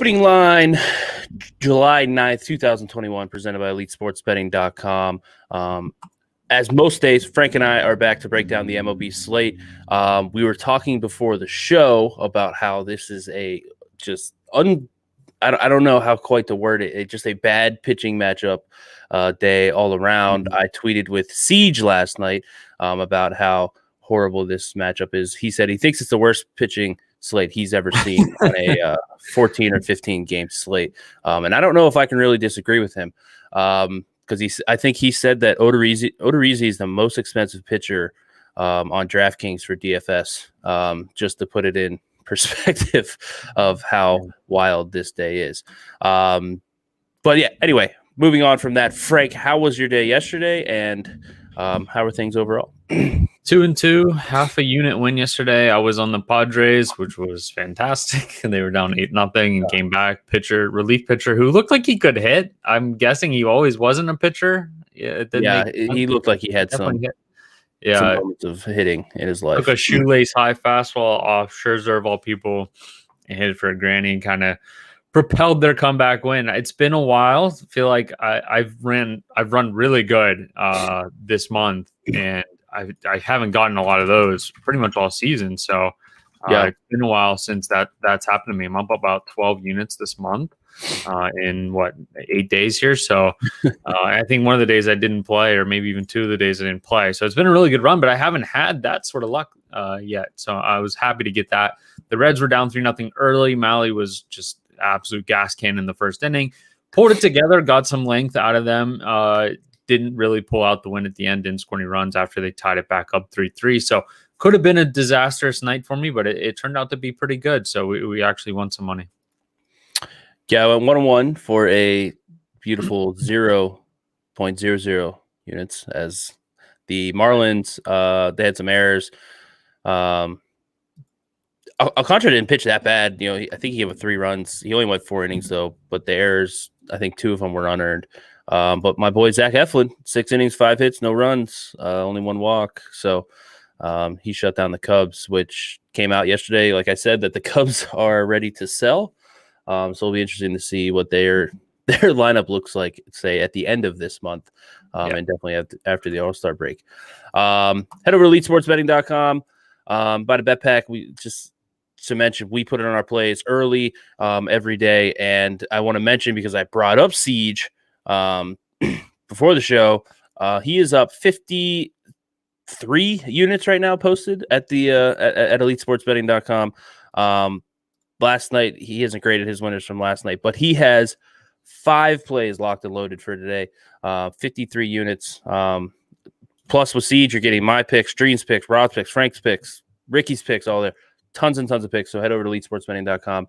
Opening line, July 9th, 2021, presented by EliteSportsBetting.com. As most days, Frank and I are back to break down the MLB slate. We were talking before the show about how this is I don't know how quite to word it. It's just a bad pitching matchup day all around. I tweeted with Siege last night about how horrible this matchup is. He said he thinks it's the worst pitching slate he's ever seen on a 14 or 15 game slate. And I don't know if I can really disagree with him because I think he said that Odorizzi is the most expensive pitcher on DraftKings for DFS, just to put it in perspective of how wild this day is. But yeah, anyway, moving on from that, Frank, how was your day yesterday and how are things overall? 2-2, half a unit win yesterday. I was on the Padres, which was fantastic. And they were down 8-0 and came back. Relief pitcher who looked like he could hit. I'm guessing he always wasn't a pitcher. He looked like he had some moments of hitting in his life. Took a shoelace high fastball off Scherzer of all people and hit it for a granny and kind of propelled their comeback win. It's been a while. I feel like I've run really good this month, and I haven't gotten a lot of those pretty much all season. So it's been a while since that's happened to me. I'm up about 12 units this month in 8 days here. So I think one of the days I didn't play, or maybe even 2 of the days I didn't play. So it's been a really good run, but I haven't had that sort of luck yet. So I was happy to get that. The Reds were down 3-0 early. Malley was just absolute gas can in the first inning. Pulled it together, got some length out of them. Didn't really pull out the win at the end, didn't score any runs after they tied it back up 3-3. So could have been a disastrous night for me, but it turned out to be pretty good. So we actually won some money. Yeah, I went 1-1 for a beautiful 0.00 units as the Marlins, they had some errors. Alcantara didn't pitch that bad. I think he gave 3 runs. He only went 4 innings, though, but the errors, I think 2 of them were unearned. But my boy Zach Eflin, 6 innings, 5 hits, no runs, only 1 walk. So he shut down the Cubs, which came out yesterday. Like I said, that the Cubs are ready to sell. So it'll be interesting to see what their lineup looks like, say, at the end of this month, and definitely after the All-Star break. Head over to EliteSportsBetting.com. Buy the bet pack. To mention, we put it on our plays early every day. And I want to mention, because I brought up Siege before the show, he is up 53 units right now posted at the at EliteSportsBetting.com. Last night, he hasn't graded his winners from last night, but he has 5 plays locked and loaded for today, 53 units. Plus with Siege, you're getting my picks, Dream's picks, Rod's picks, Frank's picks, Ricky's picks, all there. Tons and tons of picks. So head over to EliteSportsBetting.com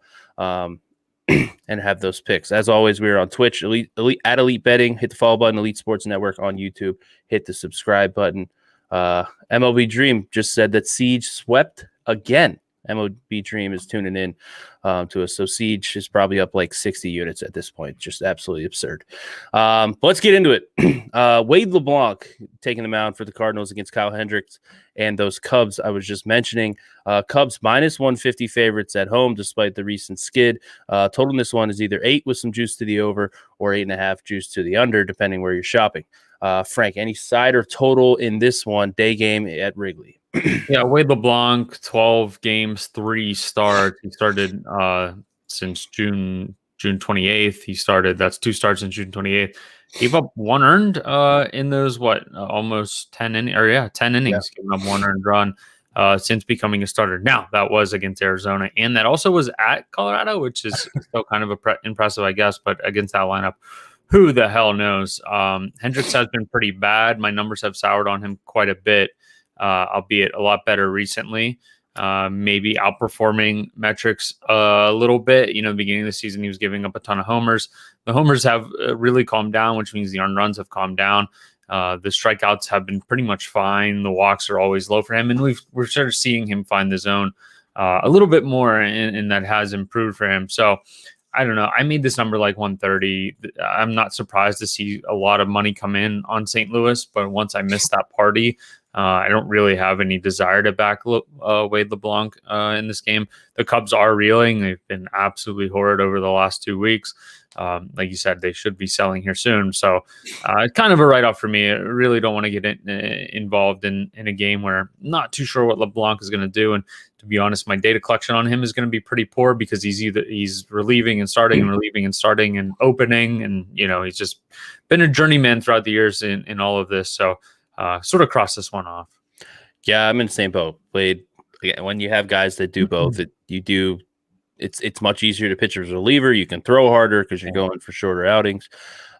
and have those picks. As always, we're on Twitch, Elite at Elite Betting. Hit the follow button, Elite Sports Network on YouTube. Hit the subscribe button. MLB Dream just said that Siege swept again. MLB Dream is tuning in to us. So Siege is probably up like 60 units at this point. Just absolutely absurd. But let's get into it. Wade LeBlanc taking the mound for the Cardinals against Kyle Hendricks and those Cubs I was just mentioning. Cubs minus 150 favorites at home despite the recent skid. Total in this one is either 8 with some juice to the over or 8.5 juice to the under, depending where you're shopping. Frank, any side or total in this one, day game at Wrigley? Yeah, Wade LeBlanc, 12 games, 3 starts. He started since June 28th. He started, that's 2 starts since June 28th. Gave up 1 earned in those, almost 10 innings, 10 innings, giving up 1 earned run since becoming a starter. Now, that was against Arizona, and that also was at Colorado, which is still kind of impressive, I guess, but against that lineup, who the hell knows? Hendricks has been pretty bad. My numbers have soured on him quite a bit. Albeit a lot better recently, maybe outperforming metrics a little bit. The beginning of the season, he was giving up a ton of homers. The homers have really calmed down, which means the earned runs have calmed down. The strikeouts have been pretty much fine. The walks are always low for him. And we're sort of seeing him find the zone a little bit more, and that has improved for him. So I don't know. I made this number like 130. I'm not surprised to see a lot of money come in on St. Louis, but once I missed that party, I don't really have any desire to back Wade LeBlanc in this game. The Cubs are reeling. They've been absolutely horrid over the last 2 weeks. Like you said, they should be selling here soon. So it's kind of a write-off for me. I really don't want to get involved in a game where I'm not too sure what LeBlanc is going to do. And to be honest, my data collection on him is going to be pretty poor because he's relieving and starting and relieving and starting and opening. And, he's just been a journeyman throughout the years in all of this. So sort of cross this one off. Yeah, I'm in the same boat. Wade, when you have guys that do both, it's much easier to pitch as a reliever. You can throw harder because you're going for shorter outings.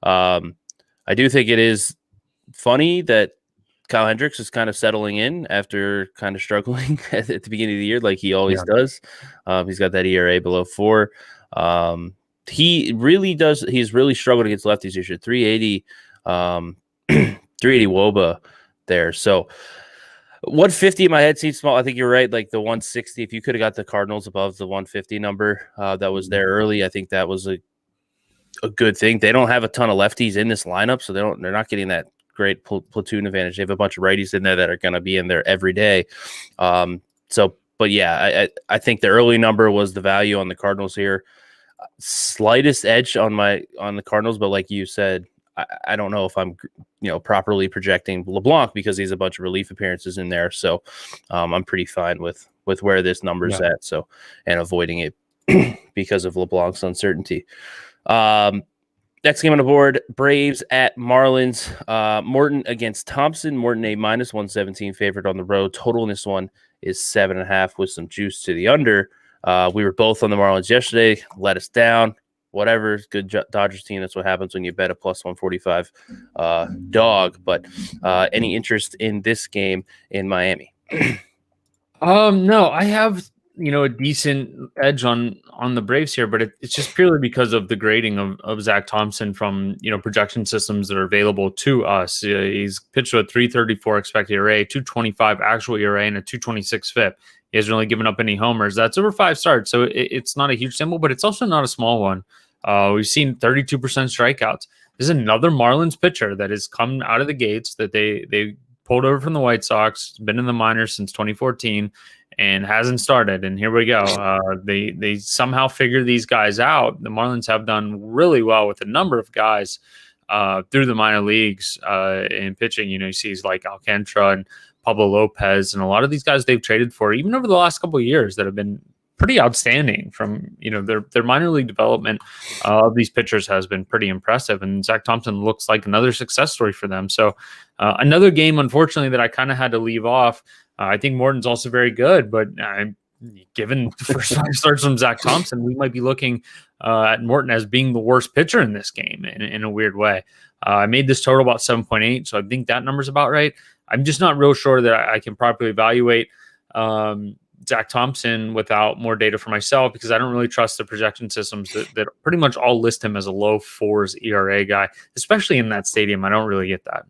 I do think it is funny that Kyle Hendricks is kind of settling in after kind of struggling at the beginning of the year, like he always does. He's got that ERA below 4. He really does. He's really struggled against lefties this year. 380, 380 WOBA there. So 150 in my head seems small. I think you're right. Like the 160, if you could have got the Cardinals above the 150 number that was there early, I think that was a good thing. They don't have a ton of lefties in this lineup, so they're not getting that great platoon advantage. They have a bunch of righties in there that are going to be in there every day. But yeah, I think the early number was the value on the Cardinals here. Slightest edge on the Cardinals, but like you said, I don't know if I'm properly projecting LeBlanc because he's a bunch of relief appearances in there. So I'm pretty fine with where this number's at. So, and avoiding it because of LeBlanc's uncertainty. Next game on the board, Braves at Marlins. Morton against Thompson. Morton a -117 favorite on the road. Total in this one is 7.5 with some juice to the under. We were both on the Marlins yesterday. Let us down. Whatever, good Dodgers team. That's what happens when you bet a +145 dog. But any interest in this game in Miami? No, I have a decent edge on the Braves here, but it's just purely because of the grading of Zach Thompson from projection systems that are available to us. He's pitched with 3.34 expected ERA, 2.25 actual ERA, and a 2.26 FIP. He hasn't really given up any homers. That's over 5 starts, so it's not a huge symbol, but it's also not a small one. We've seen 32% strikeouts. This is another Marlins pitcher that has come out of the gates that they pulled over from the White Sox, been in the minors since 2014, and hasn't started. And here we go. They somehow figure these guys out. The Marlins have done really well with a number of guys through the minor leagues in pitching. You see he's like Alcantara and Pablo Lopez, and a lot of these guys they've traded for, even over the last couple of years, that have been pretty outstanding from their minor league development of these pitchers has been pretty impressive, and Zach Thompson looks like another success story for them. So another game, unfortunately, that I kind of had to leave off. I think Morton's also very good, but given the first 5 starts from Zach Thompson, we might be looking at Morton as being the worst pitcher in this game in a weird way. I made this total about 7.8, so I think that number's about right. I'm just not real sure that I can properly evaluate Zach Thompson without more data for myself, because I don't really trust the projection systems that pretty much all list him as a low 4s ERA guy, especially in that stadium. I don't really get that.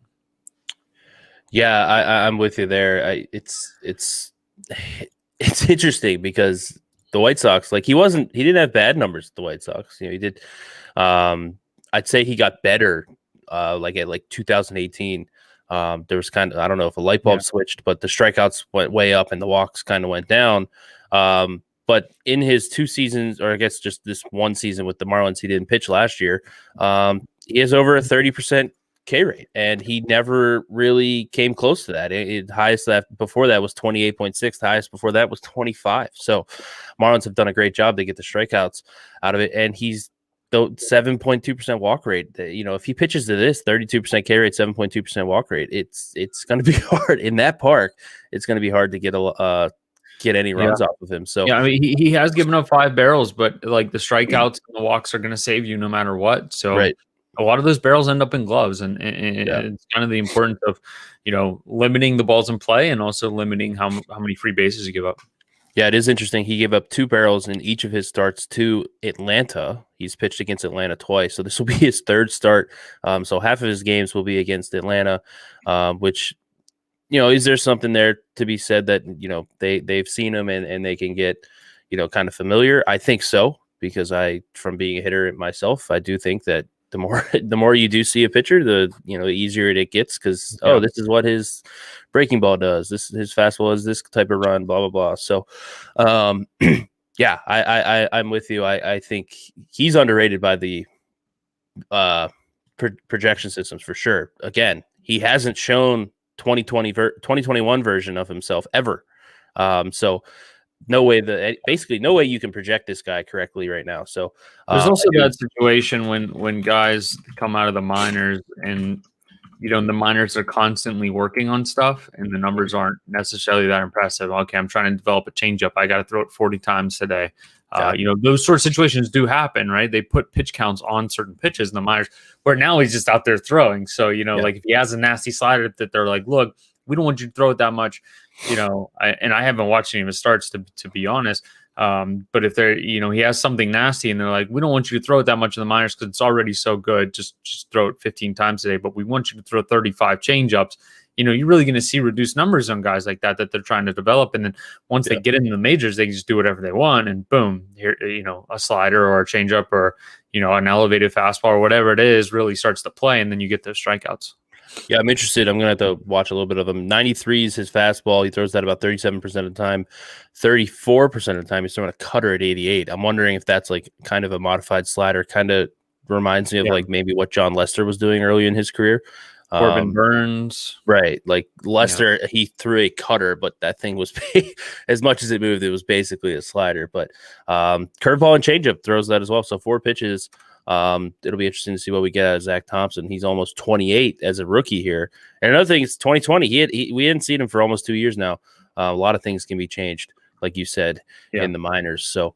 Yeah, I'm with you there. It's interesting because the White Sox, like he didn't have bad numbers at the White Sox. He did. I'd say he got better like at 2018. There was kind of, I don't know if a light bulb switched, but the strikeouts went way up and the walks kind of went down. But in his 2 seasons, or I guess just this 1 season with the Marlins, he didn't pitch last year. He has over a 30% K rate, and he never really came close to that. Highest before that was 28.6. The highest before that was 25. So Marlins have done a great job to get the strikeouts out of it, and he's 7.2% walk rate. If he pitches to this 32% K rate, 7.2% walk rate, it's going to be hard in that park. It's going to be hard to get any runs off of him. So I mean, he has given up 5 barrels, but like the strikeouts and the walks are going to save you no matter what. So a lot of those barrels end up in gloves, and it's kind of the importance of limiting the balls in play and also limiting how many free bases you give up. Yeah, it is interesting. He gave up 2 barrels in each of his starts to Atlanta. He's pitched against Atlanta twice, so this will be his 3rd start. So half of his games will be against Atlanta, which, is there something there to be said that, they've seen him and they can get, kind of familiar? I think so, because from being a hitter myself, I do think that the more you do see a pitcher, the easier it gets because this is what his breaking ball does. His fastball is this type of run, blah blah blah. So, yeah, I'm with you. I think he's underrated by the projection systems for sure. Again, he hasn't shown 2021 version of himself ever. So no way you can project this guy correctly right now. So there's also that situation when guys come out of the minors and the minors are constantly working on stuff and the numbers aren't necessarily that impressive. Okay, I'm trying to develop a changeup. I got to throw it 40 times today. Those sort of situations do happen, right? They put pitch counts on certain pitches in the minors where now he's just out there throwing. So, like if he has a nasty slider that they're like, look, we don't want you to throw it that much, I haven't watched any of his starts to be honest. But if they're, he has something nasty and they're like, we don't want you to throw it that much in the minors because it's already so good. Just throw it 15 times today, but we want you to throw 35 changeups. You're really going to see reduced numbers on guys like that they're trying to develop. And then once they get into the majors, they can just do whatever they want. And boom, here, a slider or a changeup or, an elevated fastball or whatever it is really starts to play. And then you get those strikeouts. Yeah, I'm interested. I'm going to have to watch a little bit of him. 93 is his fastball. He throws that about 37% of the time. 34% of the time, he's throwing a cutter at 88. I'm wondering if that's like kind of a modified slider. Kind of reminds me of like maybe what John Lester was doing early in his career. Corbin Burns. Right. Like Lester, he threw a cutter, but that thing was as much as it moved, it was basically a slider. But curveball and changeup throws that as well. So 4 pitches. It'll be interesting to see what we get out of Zach Thompson. He's almost 28 as a rookie here. And another thing is 2020. We hadn't seen him for almost 2 years now. A lot of things can be changed, like you said, in the minors. So,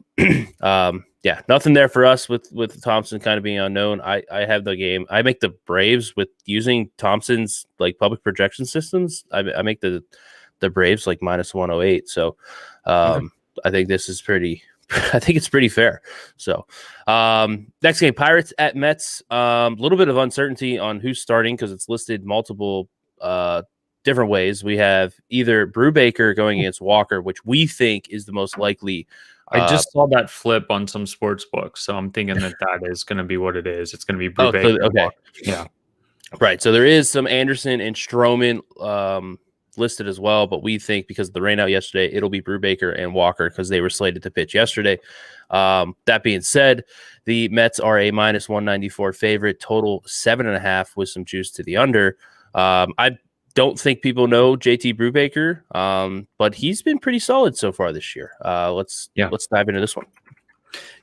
nothing there for us with Thompson kind of being unknown. I have the game. I make the Braves with using Thompson's like public projection systems. I make the Braves like minus 108. So, I think this is pretty. I think it's pretty fair. So, next game, Pirates at Mets. A little bit of uncertainty on who's starting because it's listed multiple different ways. We have either Brubaker going against Walker, which we think is the most likely. I just saw that flip on some sports books, so I'm thinking that is going to be what it is. It's going to be Brubaker. Okay. Yeah. Right. So there is some Anderson and Stroman listed as well, but we think because of the rain out yesterday, it'll be Brubaker and Walker because they were slated to pitch yesterday. That being said, the Mets are a minus 194 favorite, total 7.5 with some juice to the under. I don't think people know JT Brubaker, but he's been pretty solid so far this year. Let's dive into this one.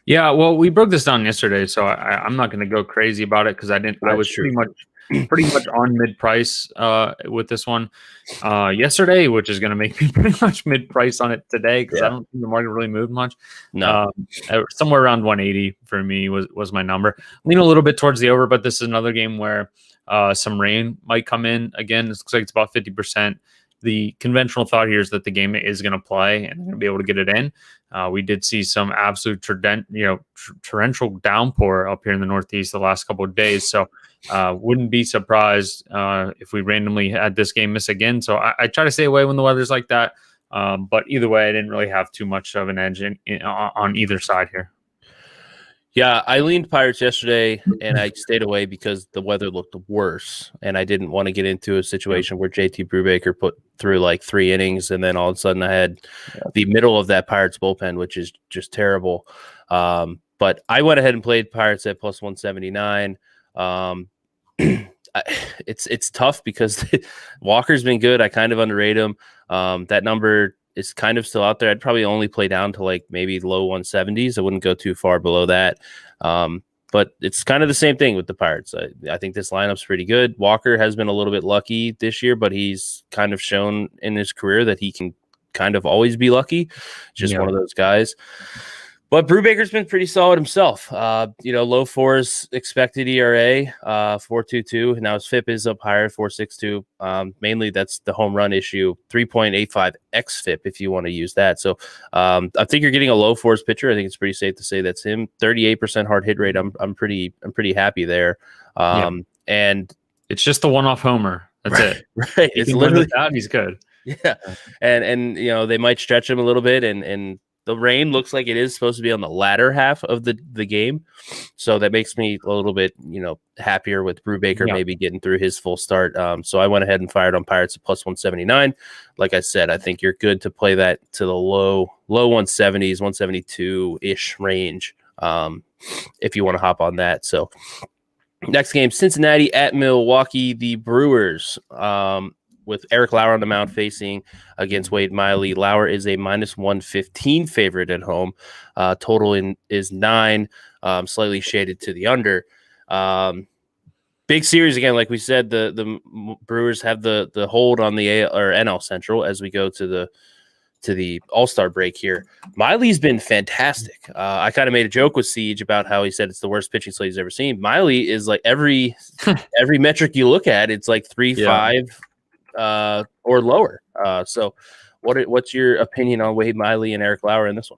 Yeah, well, we broke this down yesterday, so I'm not going to go crazy about it because I was pretty much on mid-price with this one yesterday, which is going to make me pretty much mid-price on it today because I don't think the market really moved much. No, somewhere around 180 for me was my number. Lean a little bit towards the over, but this is another game where some rain might come in. Again, it looks like it's about 50%. The conventional thought here is that the game is going to play and they're going to be able to get it in. We did see some absolute torrential downpour up here in the Northeast the last couple of days. So wouldn't be surprised if we randomly had this game miss again. So I try to stay away when the weather's like that. But either way, I didn't really have too much of an edge on either side here. Yeah, I leaned Pirates yesterday, and I stayed away because the weather looked worse, and I didn't want to get into a situation where JT Brubaker put through like 3 innings, and then all of a sudden I had the middle of that Pirates bullpen, which is just terrible. But I went ahead and played Pirates at plus 179. It's tough because Walker's been good. I kind of underrate him. That number is kind of still out there. I'd probably only play down to like maybe low 170s. I wouldn't go too far below that. But it's kind of the same thing with the Pirates. I think this lineup's pretty good. Walker has been a little bit lucky this year, but he's kind of shown in his career that he can kind of always be lucky. Just one of those guys. But Brubaker's been pretty solid himself. Low 4s expected ERA, 4.22. Now his FIP is up higher, 4.62. Mainly that's the home run issue, 3.85 xFIP if you want to use that. So I think you're getting a low 4s pitcher. I think it's pretty safe to say that's him. 38% hard hit rate. I'm pretty happy there. And it's just the one-off homer. That's it. Right. It's literally that. He's good. Yeah. And they might stretch him a little bit and the rain looks like it is supposed to be on the latter half of the game. So that makes me a little bit, happier with Brubaker maybe getting through his full start. So I went ahead and fired on Pirates at plus 179. Like I said, I think you're good to play that to the low 170s, 172-ish range if you want to hop on that. So next game, Cincinnati at Milwaukee, the Brewers. With Eric Lauer on the mound facing against Wade Miley. Lauer is a minus 115 favorite at home. Total is 9, slightly shaded to the under. Big series again, like we said. The Brewers have the hold on the AL or NL Central as we go to the All-Star break here. Miley's been fantastic. I kind of made a joke with Siege about how he said it's the worst pitching slate he's ever seen. Miley is like every metric you look at, it's like 3.5. Or lower. So what's your opinion on Wade Miley and Eric Lauer in this one?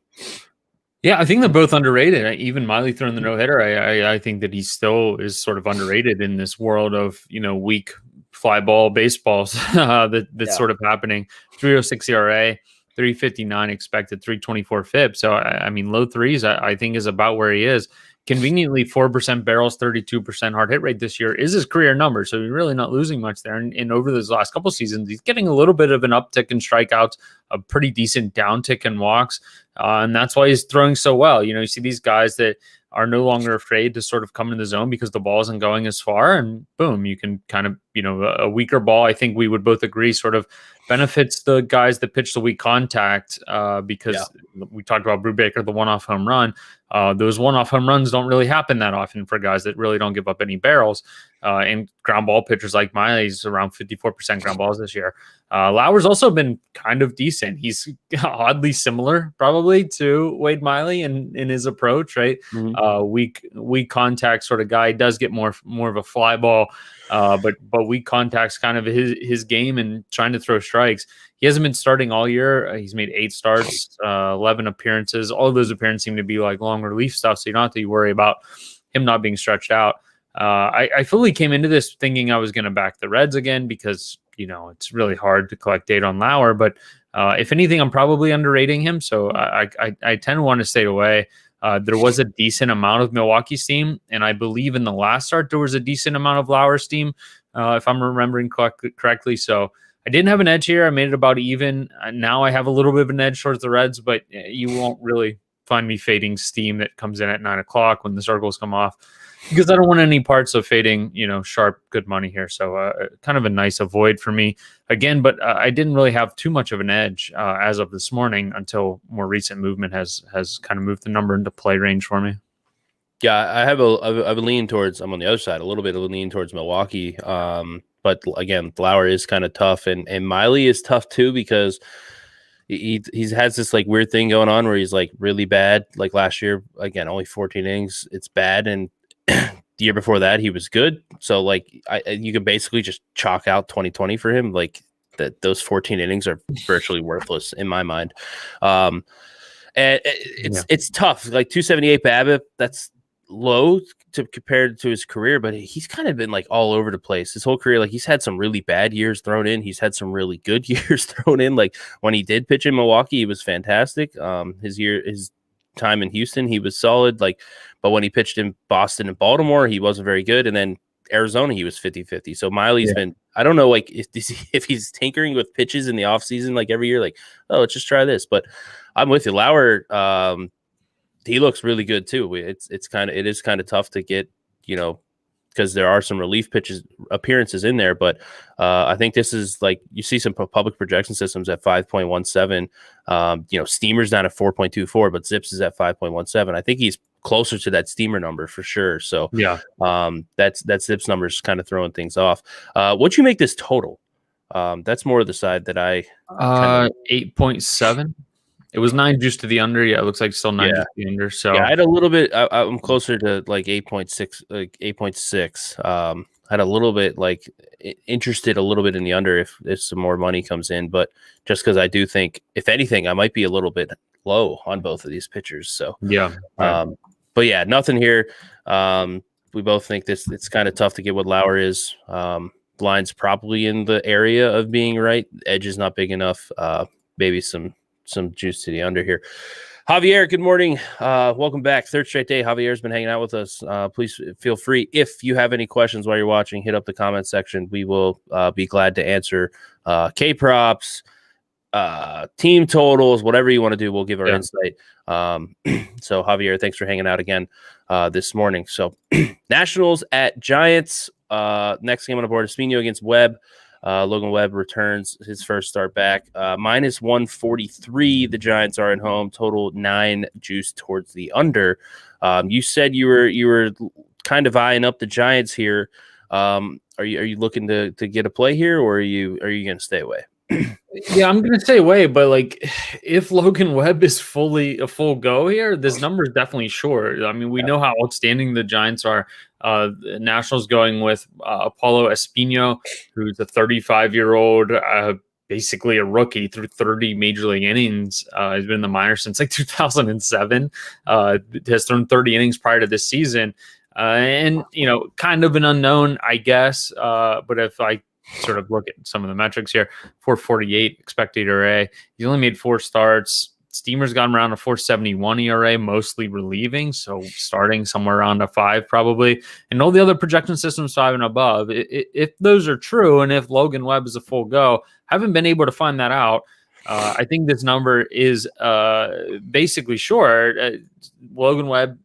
Yeah, I think they're both underrated. Even Miley throwing the no-hitter, I think that he still is sort of underrated in this world of, weak fly ball baseballs that's sort of happening. 3.06 ERA, 3.59 expected, 3.24 FIP. So, I mean, low threes, I think is about where he is. Conveniently, 4% barrels, 32% hard hit rate this year is his career number. So he's really not losing much there. And over those last couple seasons, he's getting a little bit of an uptick in strikeouts, a pretty decent downtick in walks. And that's why he's throwing so well. You see these guys that are no longer afraid to sort of come into the zone because the ball isn't going as far. And boom, you can kind of, a weaker ball, I think we would both agree, sort of benefits the guys that pitch the weak contact because we talked about Brubaker, the one-off home run. Those one-off home runs don't really happen that often for guys that really don't give up any barrels. And ground ball pitchers like Miley's around 54% ground balls this year. Lauer's also been kind of decent. He's oddly similar probably to Wade Miley in his approach, right? Mm-hmm. Weak contact sort of guy. He does get more of a fly ball, but weak contact's kind of his game and trying to throw strikes. He hasn't been starting all year. He's made 8 starts, 11 appearances. All of those appearances seem to be like long relief stuff, so you don't have to worry about him not being stretched out. I fully came into this thinking I was going to back the Reds again because, it's really hard to collect data on Lauer. But if anything, I'm probably underrating him. So I tend to want to stay away. There was a decent amount of Milwaukee steam. And I believe in the last start, there was a decent amount of Lauer steam, if I'm remembering correctly. So I didn't have an edge here. I made it about even. Now I have a little bit of an edge towards the Reds, but you won't really find me fading steam that comes in at 9 o'clock when the circles come off, because I don't want any parts of fading, sharp, good money here. So kind of a nice avoid for me again, but I didn't really have too much of an edge as of this morning until more recent movement has kind of moved the number into play range for me. Yeah, I have a lean towards, I'm on the other side, a little bit of a lean towards Milwaukee. But again, Lauer is kind of tough and Miley is tough too, because he has this like weird thing going on where he's like really bad. Like last year, again, only 14 innings. It's bad. And the year before that, he was good. So like you can basically just chalk out 2020 for him. Like those 14 innings are virtually worthless in my mind. And it's tough. Like 278 BABIP, that's low compared to his career, but he's kind of been like all over the place his whole career. Like he's had some really bad years thrown in. He's had some really good years thrown in. Like when he did pitch in Milwaukee, he was fantastic. His time in Houston, he was solid. Like, but when he pitched in Boston and Baltimore, he wasn't very good. And then Arizona, he was 50-50. So Miley's been, I don't know, like if he's tinkering with pitches in the offseason, like every year, like, oh, let's just try this. But I'm with you. Lauer, he looks really good too. It is kind of tough to get, because there are some relief appearances in there. But I think this is like, you see some public projection systems at 5.17. Steamer's down at 4.24, but Zips is at 5.17. I think he's closer to that Steamer number for sure. So that Zips number is kind of throwing things off. What'd you make this total? That's more of the side that I 8.7. It was 9 juice to the under. Yeah, it looks like still 9 juice to the under. So I had a little bit. I'm closer to like 8.6, like 8.6. I had a little bit like interested a little bit in the under if some more money comes in, but just because I do think, if anything, I might be a little bit low on both of these pitchers. So but yeah, nothing here. We both think it's kind of tough to get what Lauer is. Line's probably in the area of being right. Edge is not big enough. Maybe some juice to the under here. Javier, good morning. Welcome back. Third straight day. Javier's been hanging out with us. Please feel free. If you have any questions while you're watching, hit up the comment section. We will be glad to answer K-props, team totals, whatever you want to do. We'll give our insight. So, Javier, thanks for hanging out again this morning. So, Nationals at Giants. Next game on the board, Espino against Webb. Logan Webb returns his first start back. Minus 143. The Giants are at home. Total 9, juice towards the under. You said you were kind of eyeing up the Giants here. Are you looking to get a play here, or are you going to stay away? Yeah, I'm going to stay away, but if Logan Webb is fully a full go here, this number is definitely short. I mean, we know how outstanding the Giants are. The Nationals going with Apollo Espino, who's a 35-year-old, basically a rookie through 30 major league innings. He's been in the minors since 2007. Has thrown 30 innings prior to this season. And, kind of an unknown, I guess. But if I sort of look at some of the metrics here, 4.48 expected ERA. He's only made 4 starts. Steamer's got him around a 4.71 ERA, mostly relieving, so starting somewhere around a 5 probably. And all the other projection systems 5 and above. If those are true, and if Logan Webb is a full go, haven't been able to find that out. I think this number is basically short. Logan Webb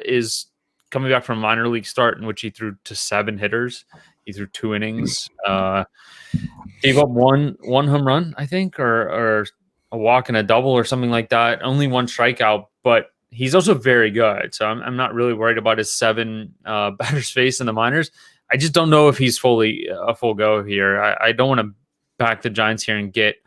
is coming back from a minor league start in which he threw to 7 hitters. He threw 2 innings, gave up one home run, I think, or a walk and a double or something like that. Only 1 strikeout, but he's also very good. So I'm not really worried about his 7 batters faced in the minors. I just don't know if he's fully a full go here. I don't want to back the Giants here and get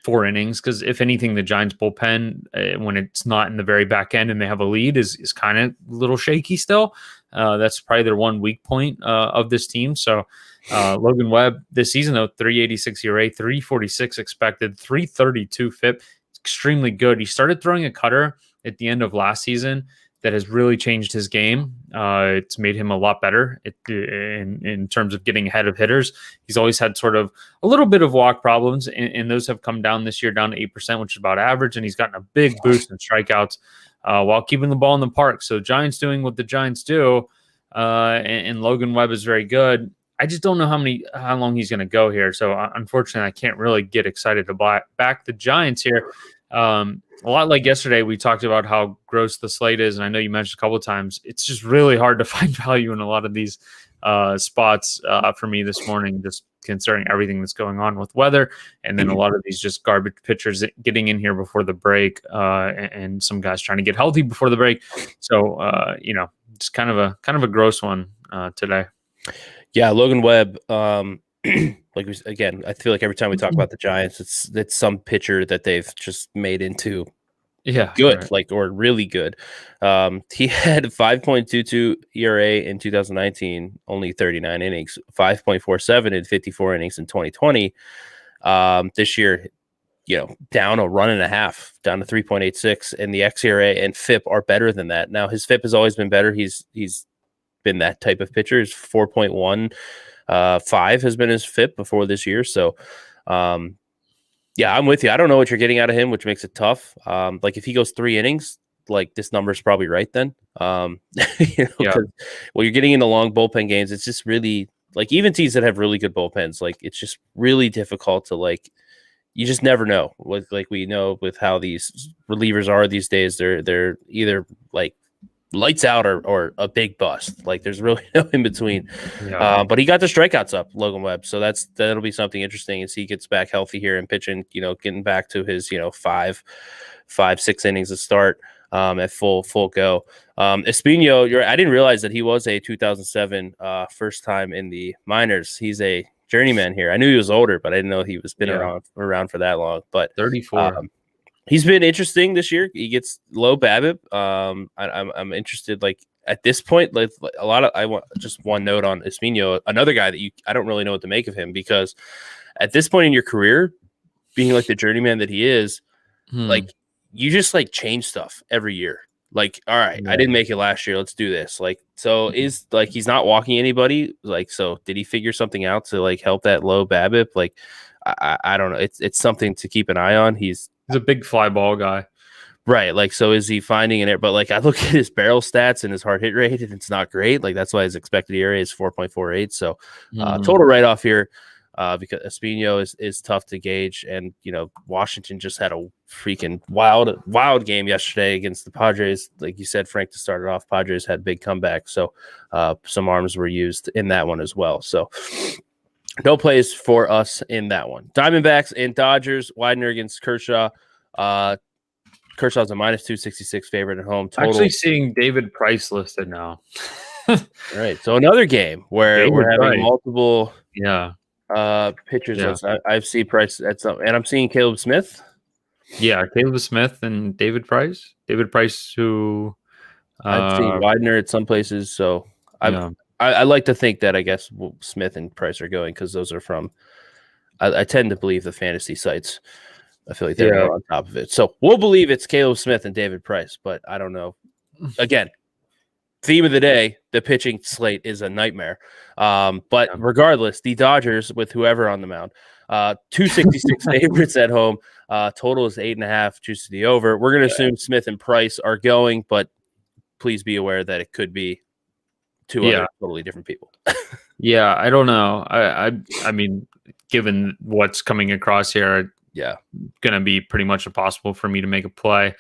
4 innings, because if anything, the Giants bullpen, when it's not in the very back end and they have a lead, is kind of a little shaky still. That's probably their one weak point of this team. So Logan Webb this season, though, 3.86 ERA, 3.46 expected, 3.32 FIP. Extremely good. He started throwing a cutter at the end of last season that has really changed his game. It's made him a lot better in terms of getting ahead of hitters. He's always had sort of a little bit of walk problems, and those have come down this year, down to 8%, which is about average, and he's gotten a big boost in strikeouts while keeping the ball in the park. So Giants doing what the Giants do, and Logan Webb is very good. I just don't know how long he's going to go here. So unfortunately, I can't really get excited to back the Giants here. A lot like yesterday, we talked about how gross the slate is, and I know you mentioned a couple of times. It's just really hard to find value in a lot of these spots for me this morning, just considering everything that's going on with weather, and then a lot of these just garbage pitchers getting in here before the break, and some guys trying to get healthy before the break. So just kind of a gross one today. Yeah, Logan Webb. I feel like every time we talk about the Giants, it's some pitcher that they've just made into good, right, or really good. He had 5.22 ERA in 2019, only 39 innings, 5.47 in 54 innings in 2020. This year, down a run and a half, down to 3.86, and the xERA and FIP are better than that. Now his FIP has always been better. He's been that type of pitcher. Is 4.1. 5 has been his FIP before this year. So, I'm with you. I don't know what you're getting out of him, which makes it tough. If he goes 3 innings, this number is probably right then. Well, you're getting into long bullpen games. It's just really even teams that have really good bullpens. It's just really difficult to you just never know. We know with how these relievers are these days, they're either lights out or a big bust. There's really no in between. But he got the strikeouts up, Logan Webb, so that'll be something interesting as he gets back healthy here and pitching, getting back to his 5-6 innings to start at full go. Espino, I didn't realize that he was a 2007 first time in the minors. He's a journeyman here. I knew he was older, but I didn't know he was been around for that long. But 34. He's been interesting this year. He gets low BABIP. I'm interested. At this point, I want just one note on Espino, another guy that I don't really know what to make of him, because at this point in your career, being the journeyman that he is, you just change stuff every year. All right, I didn't make it last year. Let's do this. Is he's not walking anybody. So did he figure something out to help that low BABIP? I don't know. It's something to keep an eye on. He's a big fly ball guy. Right. Like, so is he finding an error? But like, I look at his barrel stats and his hard hit rate, and it's not great. Like, that's why his expected ERA is 4.48. So total write off here because Espino is tough to gauge. And, Washington just had a freaking wild game yesterday against the Padres. Like you said, Frank, to start it off, Padres had big comeback. So some arms were used in that one as well. So no plays for us in that one. Diamondbacks and Dodgers, Widener against Kershaw. Kershaw's a minus 266 favorite at home. Total. Actually seeing David Price listed now. Right. So another game where David we're having Price. multiple pitchers. Yeah. I see Price at some, and I'm seeing Caleb Smith. Yeah, Caleb Smith and David Price. David Price, who I've seen Widener at some places. So I like to think that I guess Smith and Price are going because those are from. I tend to believe the fantasy sites. I feel like they're more on top of it. So we'll believe it's Caleb Smith and David Price, but I don't know. Again, theme of the day, the pitching slate is a nightmare. But regardless, the Dodgers with whoever on the mound, 266 favorites at home. Total is 8.5, juice to the over. We're going to assume Smith and Price are going, but please be aware that it could be two other totally different people. I don't know. I mean, given what's coming across here, going to be pretty much impossible for me to make a play.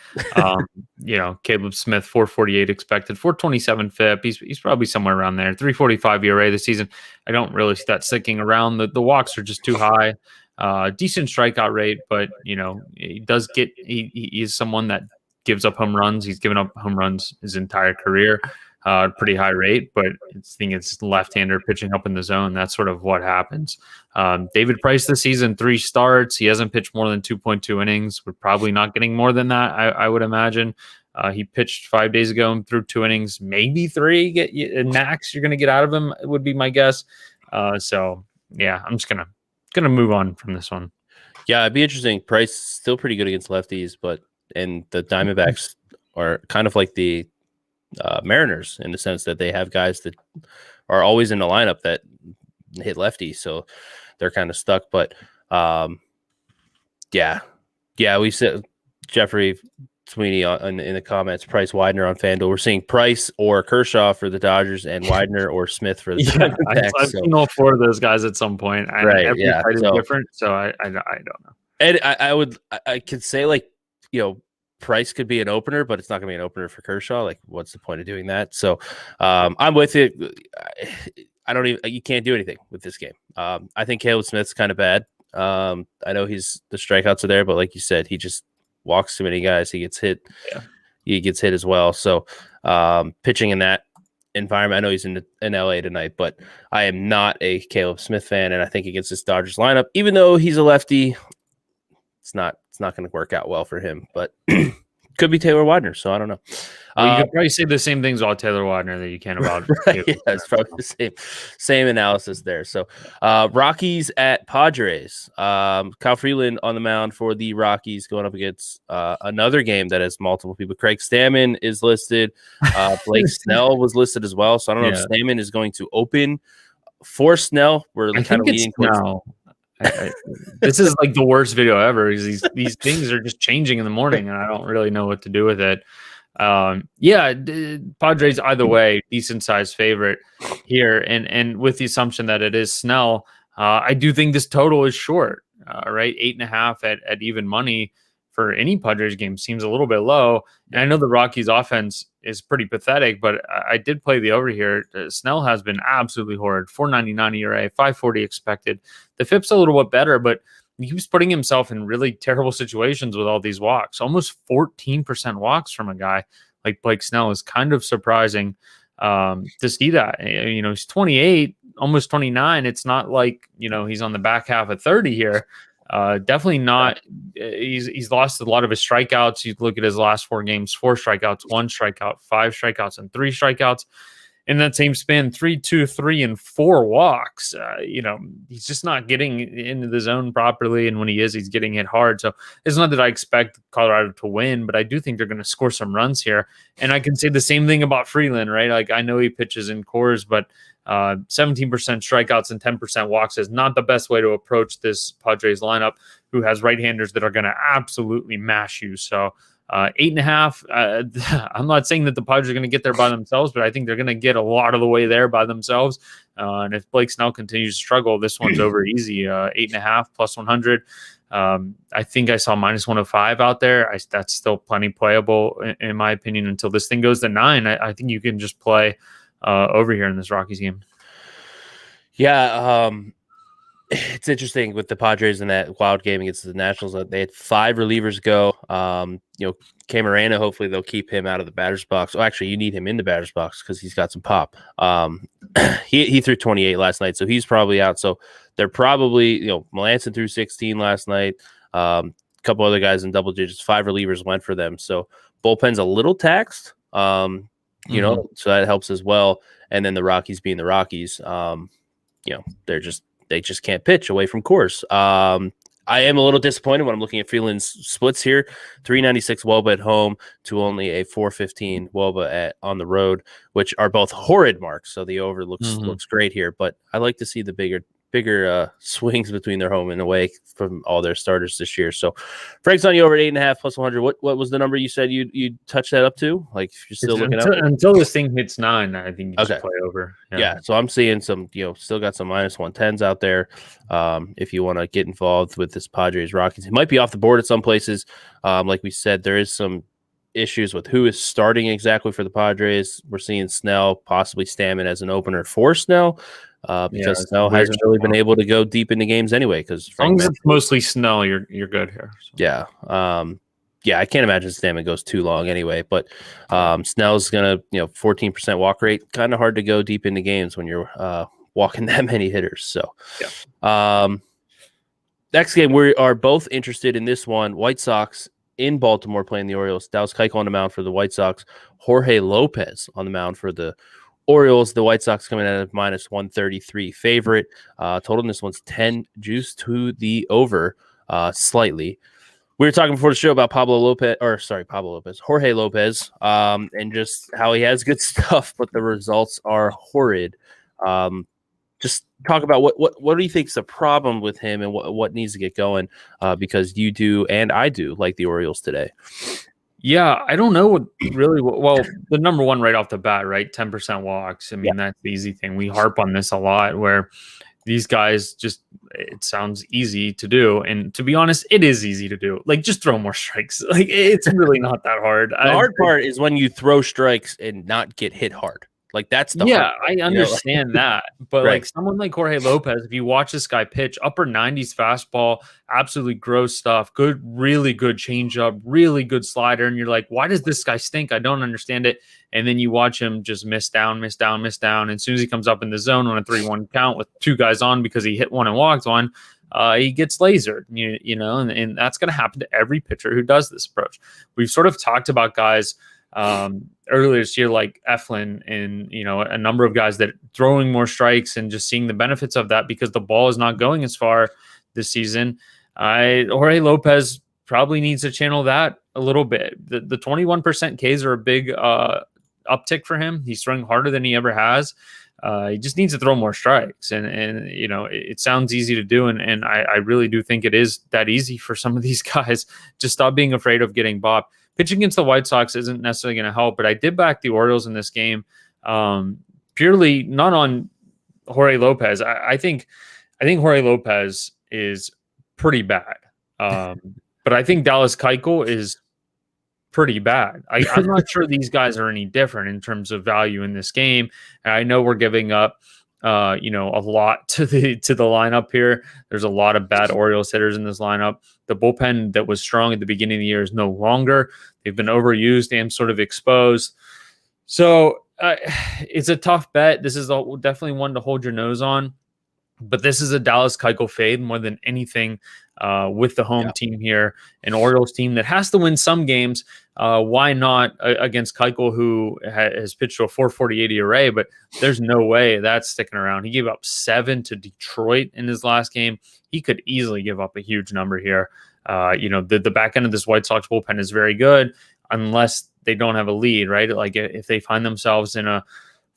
Caleb Smith, 448 expected, 427 FIP. He's probably somewhere around there. 345 ERA this season. I don't really see that sticking around. The walks are just too high. Decent strikeout rate, but he does get. He is someone that gives up home runs. He's given up home runs his entire career. Pretty high rate, but it's left-hander pitching up in the zone. That's sort of what happens. David Price this season, 3 starts. He hasn't pitched more than 2.2 innings. We're probably not getting more than that, I would imagine. He pitched 5 days ago and threw 2 innings, maybe 3 max you're going to get out of him, would be my guess. I'm just going to move on from this one. Yeah, it'd be interesting. Price still pretty good against lefties, and the Diamondbacks are kind of like the Mariners in the sense that they have guys that are always in the lineup that hit lefty, so they're kind of stuck. But we said Jeffrey Sweeney in the comments, Price, Widener on FanDuel. We're seeing Price or Kershaw for the Dodgers and Widener or Smith for the Diamondbacks. I've seen all 4 of those guys at some point. Every fight is different, so I don't know. And I could say Price could be an opener, but it's not going to be an opener for Kershaw. Like, what's the point of doing that? So I'm with you. You can't do anything with this game. I think Caleb Smith's kind of bad. I know the strikeouts are there, but like you said, he just walks too many guys. He gets hit. Yeah. He gets hit as well. So pitching in that environment, I know he's in LA tonight, but I am not a Caleb Smith fan. And I think against this Dodgers lineup, even though he's a lefty, it's not going to work out well for him, but could be Taylor Widener. So I don't know. You could probably say the same things about Taylor Widener that you can about. Right, it's probably the same analysis there. So Rockies at Padres. Kyle Freeland on the mound for the Rockies going up against another game that has multiple people. Craig Stammen is listed. Blake Snell was listed as well. So I don't know if Stammen is going to open for Snell. We're kind of leading towards this is like the worst video ever. These things are just changing in the morning, and I don't really know what to do with it. Padres either way, decent sized favorite here, and with the assumption that it is Snell, I do think this total is short. Right, 8.5 at even money for any Padres game seems a little bit low. And I know the Rockies offense is pretty pathetic, but I did play the over here. Snell has been absolutely horrid. 4.99 ERA, 5.40 expected. The FIP's a little bit better, but he was putting himself in really terrible situations with all these walks. Almost 14% walks from a guy like Blake Snell is kind of surprising to see that. He's 28, almost 29. It's not like, he's on the back half of 30 here. Definitely not. He's lost a lot of his strikeouts. You look at his last 4 games: 4 strikeouts, 1 strikeout, 5 strikeouts, and 3 strikeouts. In that same span, 3, 2, 3, and 4 walks. He's just not getting into the zone properly, and when he is, he's getting hit hard. So it's not that I expect Colorado to win, but I do think they're going to score some runs here. And I can say the same thing about Freeland, right? Like, I know he pitches in cores, but 17% strikeouts and 10% walks is not the best way to approach this Padres lineup, who has right-handers that are going to absolutely mash you. So 8.5. I'm not saying that the Padres are going to get there by themselves, but I think they're going to get a lot of the way there by themselves. And if Blake Snell continues to struggle, this one's over easy. 8.5 plus 100. I think I saw minus 105 out there. That's still plenty playable in my opinion until this thing goes to 9. I think you can just play over here in this Rockies game. Yeah, it's interesting with the Padres in that wild game against the Nationals. They had 5 relievers go. Camarena, hopefully they'll keep him out of the batter's box. Oh, actually, you need him in the batter's box because he's got some pop. He threw 28 last night, so he's probably out. So they're probably, Melanson threw 16 last night. A couple other guys in double digits. 5 relievers went for them. So bullpen's a little taxed, so that helps as well. And then the Rockies being the Rockies, they just can't pitch away from course. I am a little disappointed when I'm looking at Freeland's splits here. 396 Woba at home to only a 415 Woba on the road, which are both horrid marks. So the over looks great here, but I like to see the bigger swings between their home and away from all their starters this year. So Frank's on you over at 8.5 plus 100. What was the number you said you'd touch that up to? Like if you're still looking until this thing hits 9, I think you just play over. Yeah. So I'm seeing some, still got some minus 110s out there. If you want to get involved with this Padres Rockies, it might be off the board at some places. Like we said, there is some issues with who is starting exactly for the Padres. We're seeing Snell, possibly Stammen as an opener for Snell. Because Snell hasn't really been able to go deep into games anyway. Because as long as it's mostly Snell, you're good here. So. Yeah, I can't imagine Stammen goes too long anyway. But Snell's gonna, 14% walk rate. Kind of hard to go deep into games when you're walking that many hitters. So, next game we are both interested in this one. White Sox in Baltimore playing the Orioles. Dallas Keuchel on the mound for the White Sox. Jorge Lopez on the mound for the Orioles. The White Sox coming at a minus 133 favorite. Total in this one's 10, juice to the over slightly. We were talking before the show about Jorge Lopez, and just how he has good stuff, but the results are horrid. Just talk about what do you think is the problem with him and what needs to get going, because you do and I do like the Orioles today. Yeah, I don't know well, the number one right off the bat, right? 10% walks. I mean, that's the easy thing. We harp on this a lot where these guys it sounds easy to do. And to be honest, it is easy to do. Like, just throw more strikes. Like, it's really not that hard. The hard part is when you throw strikes and not get hit hard. Like, that's the hard part, I understand that. But like someone like Jorge Lopez, if you watch this guy pitch, upper 90s fastball, absolutely gross stuff, really good changeup, really good slider, and you're like, why does this guy stink? I don't understand it. And then you watch him just miss down. And as soon as he comes up in the zone on a 3-1 count with 2 guys on because he hit one and walked one, he gets lasered, and that's going to happen to every pitcher who does this approach. We've sort of talked about guys earlier this year, like Eflin and, a number of guys that throwing more strikes and just seeing the benefits of that because the ball is not going as far this season. Jorge Lopez probably needs to channel that a little bit. The 21% Ks are a big uptick for him. He's throwing harder than he ever has. He just needs to throw more strikes. And it sounds easy to do. And I really do think it is that easy for some of these guys. Just stop being afraid of getting bopped. Pitching against the White Sox isn't necessarily going to help, but I did back the Orioles in this game, purely not on Jorge Lopez. I think Jorge Lopez is pretty bad, but I think Dallas Keuchel is pretty bad. I'm not sure these guys are any different in terms of value in this game. And I know we're giving up a lot to the lineup here. There's a lot of bad Orioles hitters in this lineup. The bullpen that was strong at the beginning of the year is no longer. They've been overused and sort of exposed. So it's a tough bet. This is definitely one to hold your nose on. But this is a Dallas Keuchel fade more than anything with the home team here, an Orioles team that has to win some games. Why not against Keuchel, who has pitched to a 448 ERA, but there's no way that's sticking around. He gave up 7 to Detroit in his last game. He could easily give up a huge number here. The back end of this White Sox bullpen is very good unless they don't have a lead, right? Like if they find themselves in a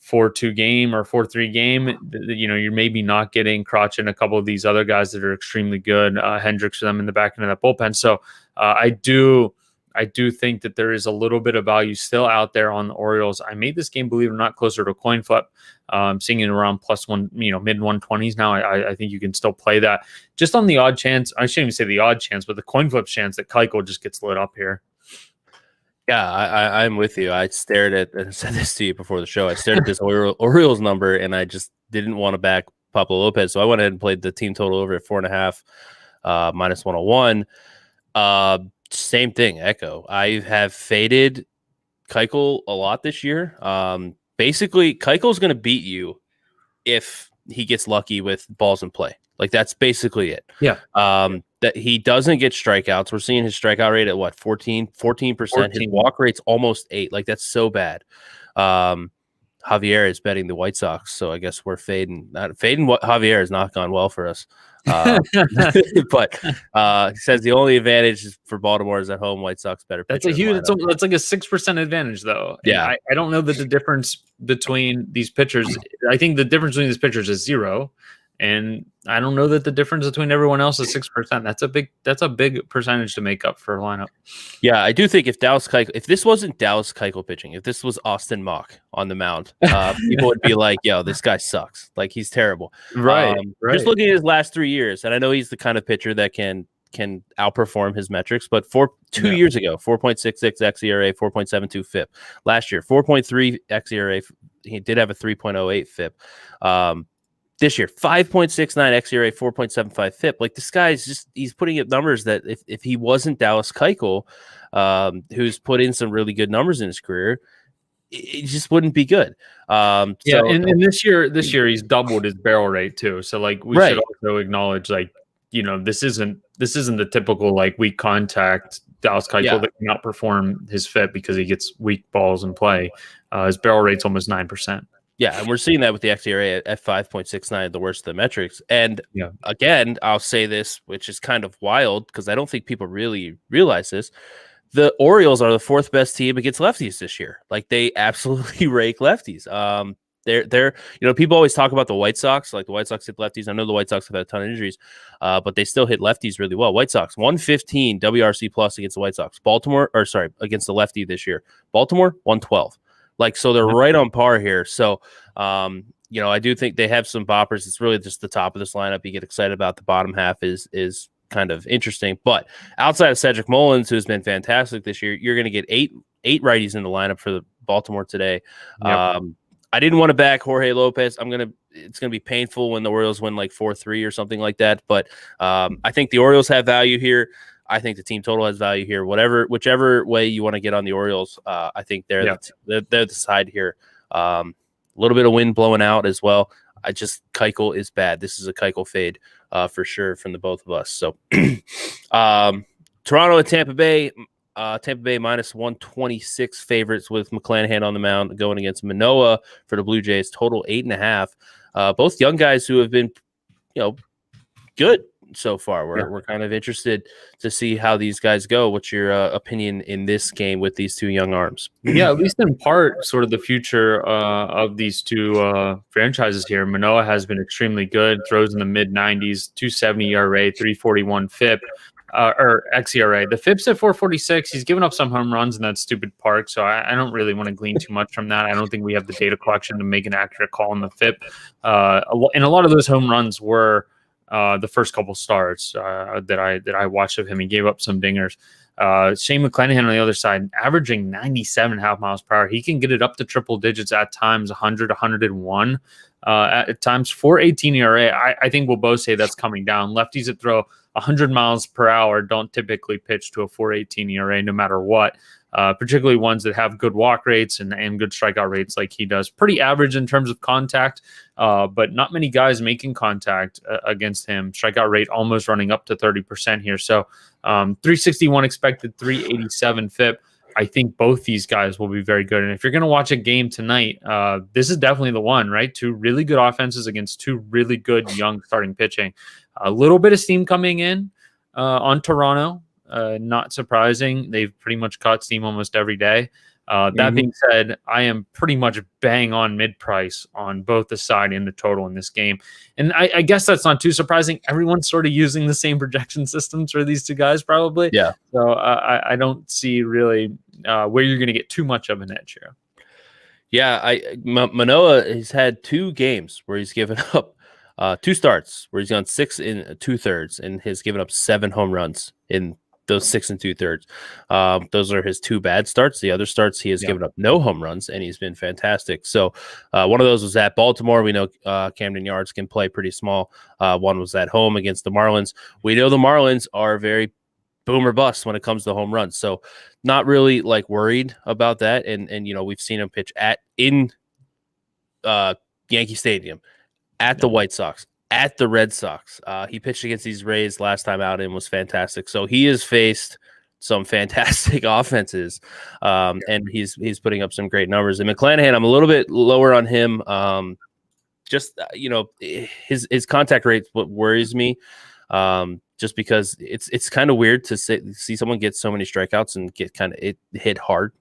4-2 game or 4-3 game, you're maybe not getting Crotch and a couple of these other guys that are extremely good. Hendricks for them in the back end of that bullpen. So I do I do think that there is a little bit of value still out there on the Orioles. I made this game, believe it or not, closer to a coin flip. Seeing it around +1, mid 120s now. I think you can still play that just on the odd chance. I shouldn't even say the odd chance, but the coin flip chance that Keuchel just gets lit up here. Yeah, I'm with you. I stared at, and said this to you before the show, I stared at this Orioles number, and I just didn't want to back Pablo Lopez. So I went ahead and played the team total over at 4.5, -101. Same thing, Echo. I have faded Keuchel a lot this year. Basically, Keuchel's going to beat you if he gets lucky with balls in play. Like, that's basically it. Yeah. That he doesn't get strikeouts. We're seeing his strikeout rate at what, 14%. His walk rate's almost 8. Like, that's so bad. Javier is betting the White Sox, so I guess we're fading. What Javier has not gone well for us. But he says the only advantage for Baltimore is at home. White Sox better. That's a huge. That's like a 6% advantage, though. Yeah, I don't know that the difference between these pitchers. I think the difference between these pitchers is 0. And I don't know that the difference between everyone else is 6%. That's a big percentage to make up for a lineup. Yeah, I do think if this wasn't Dallas Keuchel pitching, if this was Austin Mock on the mound, people would be like, "Yo, this guy sucks. Like, he's terrible." Right. Just looking at his last 3 years, and I know he's the kind of pitcher that can outperform his metrics, but 2 years ago, 4.66 xERA, 4.72 FIP. Last year, 4.3 xERA. He did have a 3.08 FIP. This year, 5.69 xERA, 4.75 FIP. Like, this guy's he's putting up numbers that if he wasn't Dallas Keuchel, who's put in some really good numbers in his career, it just wouldn't be good. And this year he's doubled his barrel rate too. So, like, we should also acknowledge, like, this isn't the typical, like, weak contact Dallas Keuchel that cannot perform his FIP because he gets weak balls in play. His barrel rate's almost 9%. Yeah, and we're seeing that with the xERA at 5.69, the worst of the metrics. And again, I'll say this, which is kind of wild because I don't think people really realize this. The Orioles are the 4th best team against lefties this year. Like, they absolutely rake lefties. They're people always talk about the White Sox, like the White Sox hit lefties. I know the White Sox have had a ton of injuries, but they still hit lefties really well. White Sox 115 WRC plus against the White Sox. Against the lefty this year. Baltimore 112. Like, so they're right on par here. So, I do think they have some boppers. It's really just the top of this lineup. You get excited about. The bottom half is kind of interesting. But outside of Cedric Mullins, who's been fantastic this year, you're going to get eight righties in the lineup for the Baltimore today. Yep. I didn't want to back Jorge Lopez. It's gonna be painful when the Orioles win like 4-3 or something like that. But I think the Orioles have value here. I think the team total has value here. Whichever way you want to get on the Orioles, I think they're the side here. A little bit of wind blowing out as well. Keuchel is bad. This is a Keuchel fade for sure from the both of us. So Toronto and Tampa Bay. Tampa Bay -126 favorites with McClanahan on the mound going against Manoah for the Blue Jays. Total 8.5. Both young guys who have been, good so far. We're kind of interested to see how these guys go. What's your opinion in this game with these two young arms? Yeah, at least in part, sort of the future of these two franchises here. Manoah has been extremely good. Throws in the mid-90s, 270 ERA, 341 FIP. Or xERA. The FIP's at 446. He's given up some home runs in that stupid park, so I don't really want to glean too much from that. I don't think we have the data collection to make an accurate call on the FIP. And a lot of those home runs were the first couple starts that I watched of him. He gave up some dingers. Shane McClanahan on the other side, averaging 97.5 miles per hour. He can get it up to triple digits at times, 100, 101. At times, 418 ERA. I think we'll both say that's coming down. Lefties that throw 100 miles per hour don't typically pitch to a 418 ERA no matter what, particularly ones that have good walk rates and good strikeout rates like he does. Pretty average in terms of contact, but not many guys making contact against him. Strikeout rate almost running up to 30% here. So 361 expected, 387 FIP. I think both these guys will be very good. And if you're going to watch a game tonight, this is definitely the one, right? Two really good offenses against two really good young starting pitching. A little bit of steam coming in on Toronto. Not surprising. They've pretty much caught steam almost every day. That being said, I am pretty much bang on mid-price on both the side and the total in this game. And I guess that's not too surprising. Everyone's sort of using the same projection systems for these two guys, probably. Yeah. So I don't see really where you're going to get too much of an edge here. Yeah, Manoah has had 2 games where he's given up 2 starts where he's gone 6 in 2/3 and has given up 7 home runs in those 6 and 2/3. Those are his 2 bad starts. The other starts he has given up no home runs, and he's been fantastic. So one of those was at Baltimore. We know Camden Yards can play pretty small. One was at home against the Marlins. We know the Marlins are very boom or bust when it comes to home runs. So not really like worried about that. And you know, we've seen him pitch in Yankee Stadium, at the White Sox, at the Red Sox. He pitched against these Rays last time out and was fantastic. So he has faced some fantastic offenses, and he's putting up some great numbers. And McClanahan, I'm a little bit lower on him. You know, his contact rate what worries me. Just because it's kind of weird to see someone get so many strikeouts and get not hit hard,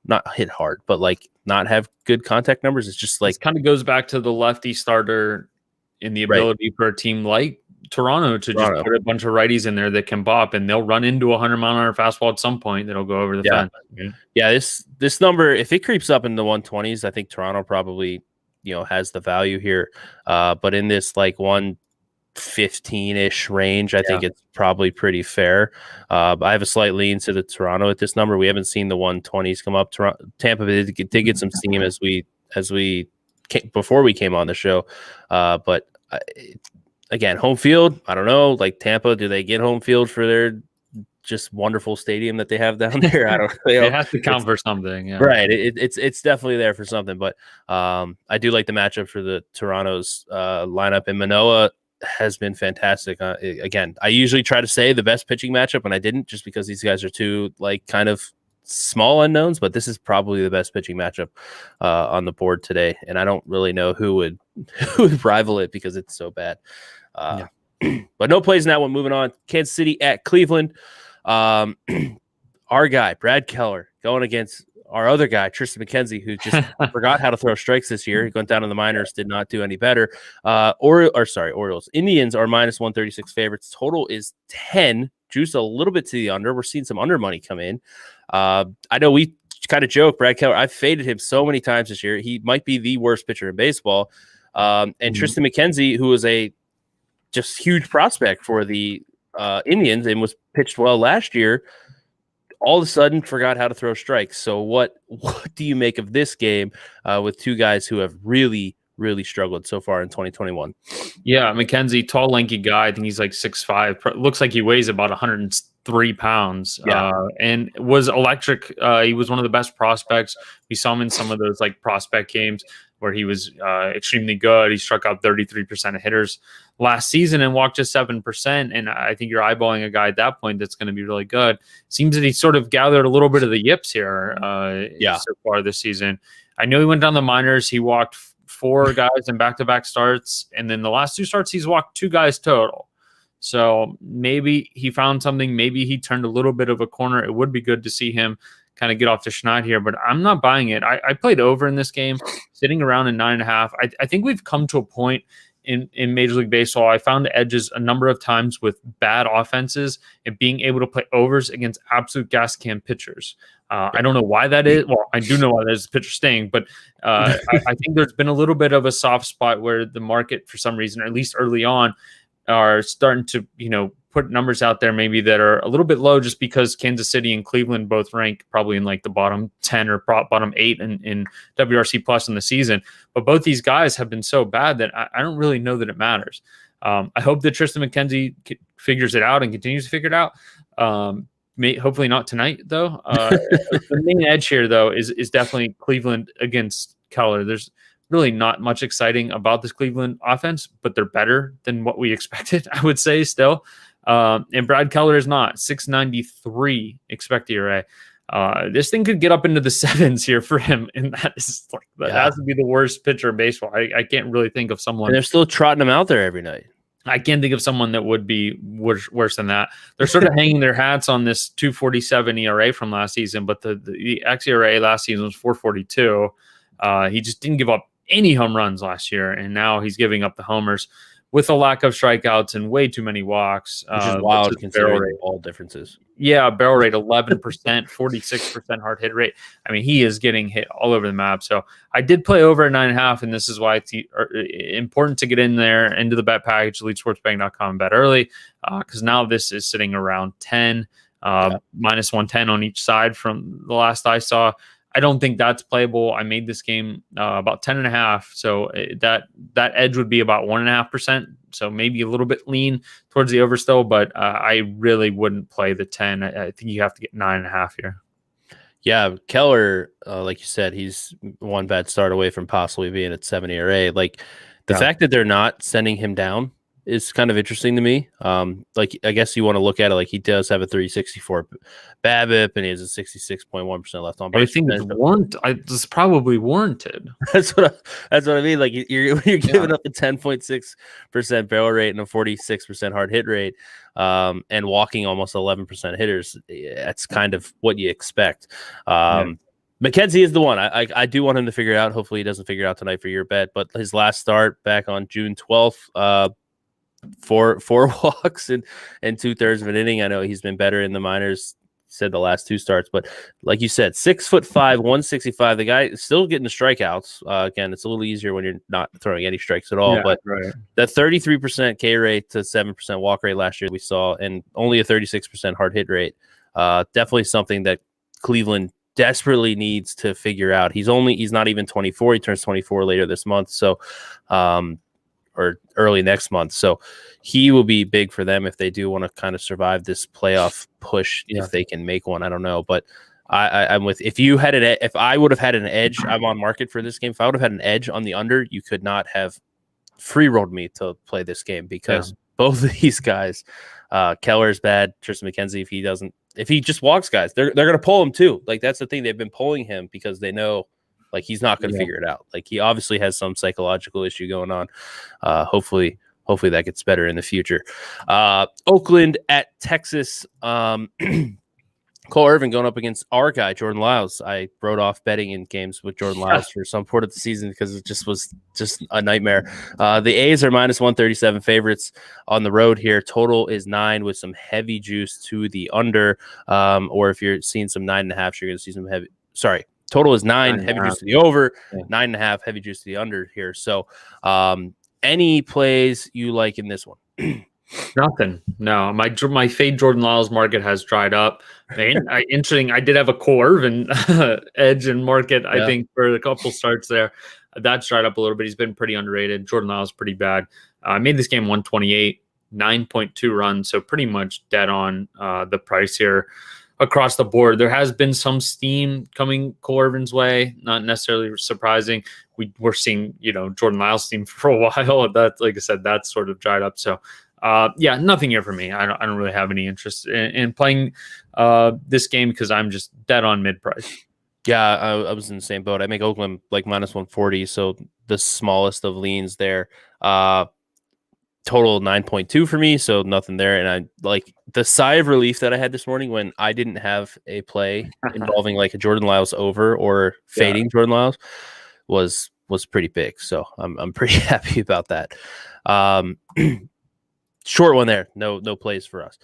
but like not have good contact numbers. It's just like, it kind of goes back to the lefty starter in the ability for a team like Toronto to just put a bunch of righties in there that can bop, and they'll run into a 100-mile-an-hour fastball at some point that'll go over the fence. Yeah, this number, if it creeps up in the 120s, I think Toronto probably, you know, has the value here. But in this like 115-ish range, I think it's probably pretty fair. I have a slight lean to the Toronto at this number. We haven't seen the 120s come up. Tampa Bay did get some steam as we before we came on the show, but again, home field, I don't know. Like Tampa, do they get home field for their just wonderful stadium that they have down there? I don't know. It has to count for something. Yeah. Right. It's definitely there for something, but I do like the matchup for the Toronto's lineup, and Manoah has been fantastic. Again, I usually try to say the best pitching matchup, and I didn't, just because these guys are two like kind of small unknowns, but this is probably the best pitching matchup on the board today, and I don't really know who would rival it because it's so bad. But no plays in that one. Moving on, Kansas City at Cleveland. Our guy Brad Keller going against our other guy Tristan McKenzie, who just forgot how to throw strikes this year. He went down in the minors, did not do any better. Orioles. Indians are minus 136 favorites. Total is 10. Juice a little bit to the under. We're seeing some under money come in. I know we kind of joke, Brad Keller, I've faded him so many times this year. He might be the worst pitcher in baseball. And Tristan McKenzie, who was a just huge prospect for the Indians and was pitched well last year, all of a sudden forgot how to throw strikes. So what do you make of this game with two guys who have really struggled so far in 2021? Yeah, McKenzie, tall, lanky guy. I think he's like 6'5". Looks like he weighs about 103 pounds. And was electric. He was one of the best prospects. We saw him in some of those like prospect games where he was extremely good. He struck out 33% of hitters last season and walked just 7%. And I think you're eyeballing a guy at that point that's going to be really good. Seems that he sort of gathered a little bit of the yips here so far this season. I know he went down the minors. He walked 4 guys in back-to-back starts. And then the last 2 starts, he's walked 2 guys total. So maybe he found something. Maybe he turned a little bit of a corner. It would be good to see him kind of get off the schneid here, but I'm not buying it. I played over in this game, sitting around in 9.5. I think we've come to a point in Major League Baseball. I found edges a number of times with bad offenses and being able to play overs against absolute gas can pitchers. I don't know why that is. Well, I do know why there's a pitcher staying, but I think there's been a little bit of a soft spot where the market, for some reason, or at least early on, are starting to, put numbers out there maybe that are a little bit low, just because Kansas City and Cleveland both rank probably in like the bottom 10 or bottom 8 in WRC plus in the season. But both these guys have been so bad that I don't really know that it matters. I hope that Tristan McKenzie figures it out and continues to figure it out. Hopefully not tonight, though. The main edge here, though, is definitely Cleveland against Keller. There's really not much exciting about this Cleveland offense, but they're better than what we expected, I would say, still. And Brad Keller is not. 6.93 expected ERA. This thing could get up into the 7s here for him, and that has to be the worst pitcher in baseball. I can't really think of someone. And they're still trotting him out there every night. I can't think of someone that would be worse than that. They're sort of hanging their hats on this 2.47 ERA from last season, but the xERA last season was 4.42. He just didn't give up any home runs last year, and now he's giving up the homers with a lack of strikeouts and way too many walks. Which is wild considering all differences. Yeah, barrel rate 11%, 46% hard hit rate. I mean, he is getting hit all over the map. So I did play over at 9.5, and this is why it's important to get in there into the bet package, elitesportsbetting.com, bet early, because now this is sitting around 10, minus 110 on each side from the last I saw. I don't think that's playable. I made this game about 10.5, so that edge would be about 1.5%. So maybe a little bit lean towards the over still, but I really wouldn't play the 10. I think you have to get 9.5 here. Yeah, Keller, like you said, he's one bad start away from possibly being at 7 ERA. Like the fact that they're not sending him down is kind of interesting to me. Like I guess you want to look at it like he does have a 364 BABIP and he has a 66.1% left on base. I think it's probably warranted. That's what I mean. Like you're giving up a 10.6% barrel rate and a 46% hard hit rate, and walking almost 11% hitters. That's kind of what you expect. McKenzie is the one. I do want him to figure it out. Hopefully he doesn't figure it out tonight for your bet. But his last start back on June 12th, four walks and 2/3 of an inning. I know he's been better in the minors, said the last 2 starts, but like you said, 6'5", 165. The guy is still getting the strikeouts. Again, it's a little easier when you're not throwing any strikes at all. But that 33% K rate to 7% walk rate last year we saw, and only a 36% hard hit rate. Definitely something that Cleveland desperately needs to figure out. He's not even 24. He turns 24 later this month. So, or early next month. So he will be big for them if they do want to kind of survive this playoff push, if they can make one. I don't know, but I'm with, if I would have had an edge, I'm on market for this game. If I would have had an edge on the under, you could not have free rolled me to play this game because both of these guys, Keller's bad. Tristan McKenzie, if he just walks guys, they're going to pull him too. Like that's the thing. They've been pulling him because they know, like he's not going to figure it out. Like he obviously has some psychological issue going on. Hopefully that gets better in the future. Oakland at Texas. Cole Irvin going up against our guy, Jordan Lyles. I wrote off betting in games with Jordan Lyles for some part of the season because it was a nightmare. The A's are minus 137 favorites on the road here. Total is 9 with some heavy juice to the under. Or if you're seeing some 9.5, you're going to see some heavy. Sorry. Total is 9, heavy juice to the over, 9.5, heavy juice to the under here. So any plays you like in this one? Nothing. No, my fade Jordan Lyles market has dried up. Interesting. I did have a Cole Irvin edge in market, I think, for a couple starts there. That's dried up a little bit. He's been pretty underrated. Jordan Lyles pretty bad. I made this game 128, 9.2 runs, so pretty much dead on the price here. Across the board, there has been some steam coming Cole Irvin's way. Not necessarily surprising. We're seeing, Jordan Lyles steam for a while. That, like I said, that's sort of dried up. So, nothing here for me. I don't really have any interest in playing this game because I'm just dead on mid price. Yeah, I was in the same boat. I make Oakland like minus 140, so the smallest of leans there. Total 9.2 for me, so nothing there. And I like the sigh of relief that I had this morning when I didn't have a play involving like a Jordan Lyles over or fading Jordan Lyles was pretty big. So I'm pretty happy about that. Short one there. No plays for us.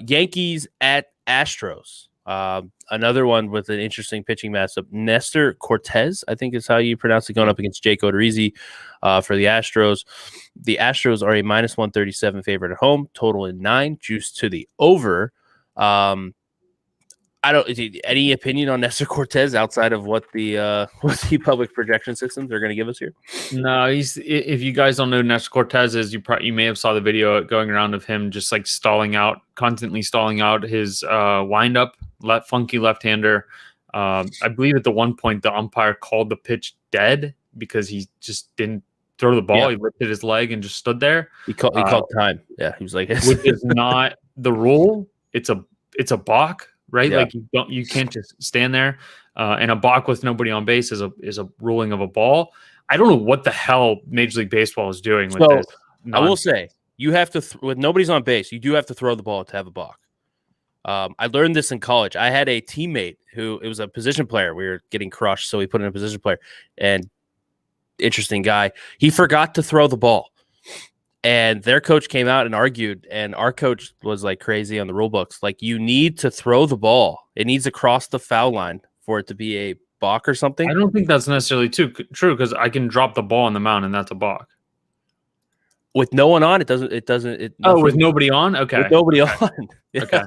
Yankees at Astros. Another one with an interesting pitching matchup. Nestor Cortez, I think is how you pronounce it, going up against Jake Odorizzi for the Astros. The Astros are a minus 137 favorite at home. Total in 9. Juice to the over. Any opinion on Nestor Cortez outside of what the public projection systems are going to give us here? No, if you guys don't know who Nestor Cortez is, you may have saw the video going around of him just like constantly stalling out his windup, funky left-hander. I believe at the one point the umpire called the pitch dead because he just didn't throw the ball. Yeah. He lifted his leg and just stood there. He called time. Yeah, he was like, which is not the rule. It's a balk. Right, like you can't just stand there, and a balk with nobody on base is a ruling of a ball. I don't know what the hell Major League Baseball is doing with this. I will say you have to with nobody's on base, you do have to throw the ball to have a balk. I learned this in college. I had a teammate who it was a position player. We were getting crushed, so we put in a position player. And interesting guy, he forgot to throw the ball. And their coach came out and argued, and our coach was like crazy on the rule books. Like, you need to throw the ball. It needs to cross the foul line for it to be a balk or something. I don't think that's necessarily true because I can drop the ball on the mound and that's a balk. With no one on, it doesn't. With nobody on, okay. With nobody on, yeah. Okay.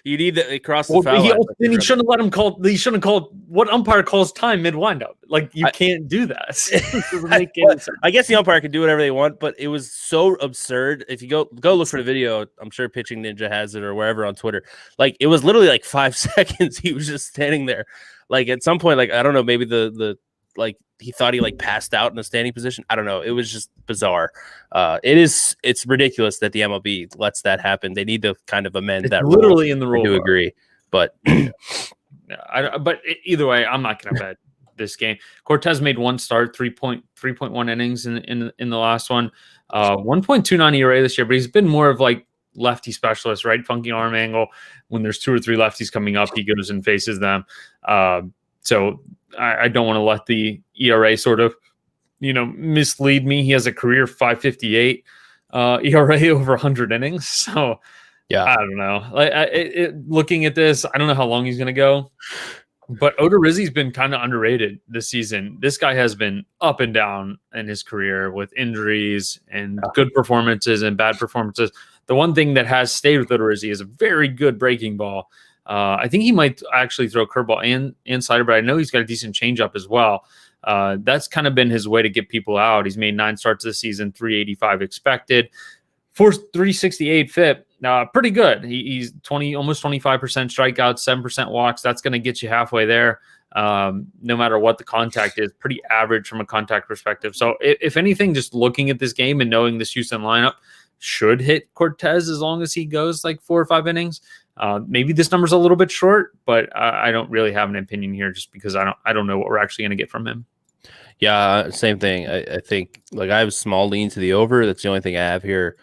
You need to cross the foul line. Then he shouldn't let him call. He shouldn't call. What umpire calls time mid windup? Like, you can't do that. Doesn't make any sense. I guess the umpire can do whatever they want, but it was so absurd. If you go look for the video, I'm sure Pitching Ninja has it or wherever on Twitter. Like, it was literally like 5 seconds. He was just standing there. Like, at some point, like, I don't know, maybe the like he thought he like passed out in a standing position. I don't know. It was just bizarre. It's ridiculous that the MLB lets that happen. They need to kind of amend that literally rule. In the rule. I do agree, but but either way, I'm not going to bet this game. Cortez made one start, 3.1 innings in the last one, 1.29 ERA this year, but he's been more of like lefty specialist, right? Funky arm angle. When there's 2 or 3 lefties coming up, he goes and faces them. So I don't want to let the ERA sort of, mislead me. He has a career 5.58 ERA over 100 innings. So yeah, I don't know. Looking at this, I don't know how long he's going to go. But Odorizzi's been kind of underrated this season. This guy has been up and down in his career with injuries and good performances and bad performances. The one thing that has stayed with Odorizzi is a very good breaking ball. I think he might actually throw curveball and slider, but I know he's got a decent changeup as well. That's kind of been his way to get people out. He's made 9 starts this season, 385 expected, 368 FIP. Pretty good. He's almost 25% strikeouts, 7% walks. That's going to get you halfway there. No matter what the contact is, pretty average from a contact perspective. So if anything, just looking at this game and knowing this Houston lineup should hit Cortez as long as he goes like 4 or 5 innings. Maybe this number's a little bit short, but I don't really have an opinion here just because I don't know what we're actually going to get from him. Yeah, same thing. I think like I have a small lean to the over. That's the only thing I have here.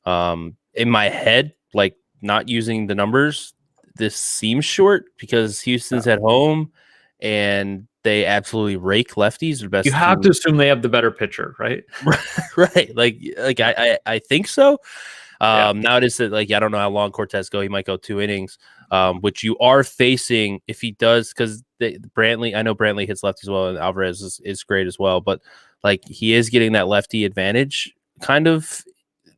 In my head, like not using the numbers, this seems short because Houston's at home and they absolutely rake lefties. Their best. You have to assume they have the better pitcher, right? Right. Like I think so. Now it is that like I don't know how long Cortez go. He might go 2 innings, which you are facing if he does because Brantley. I know Brantley hits lefties well, and Alvarez is great as well. But like he is getting that lefty advantage kind of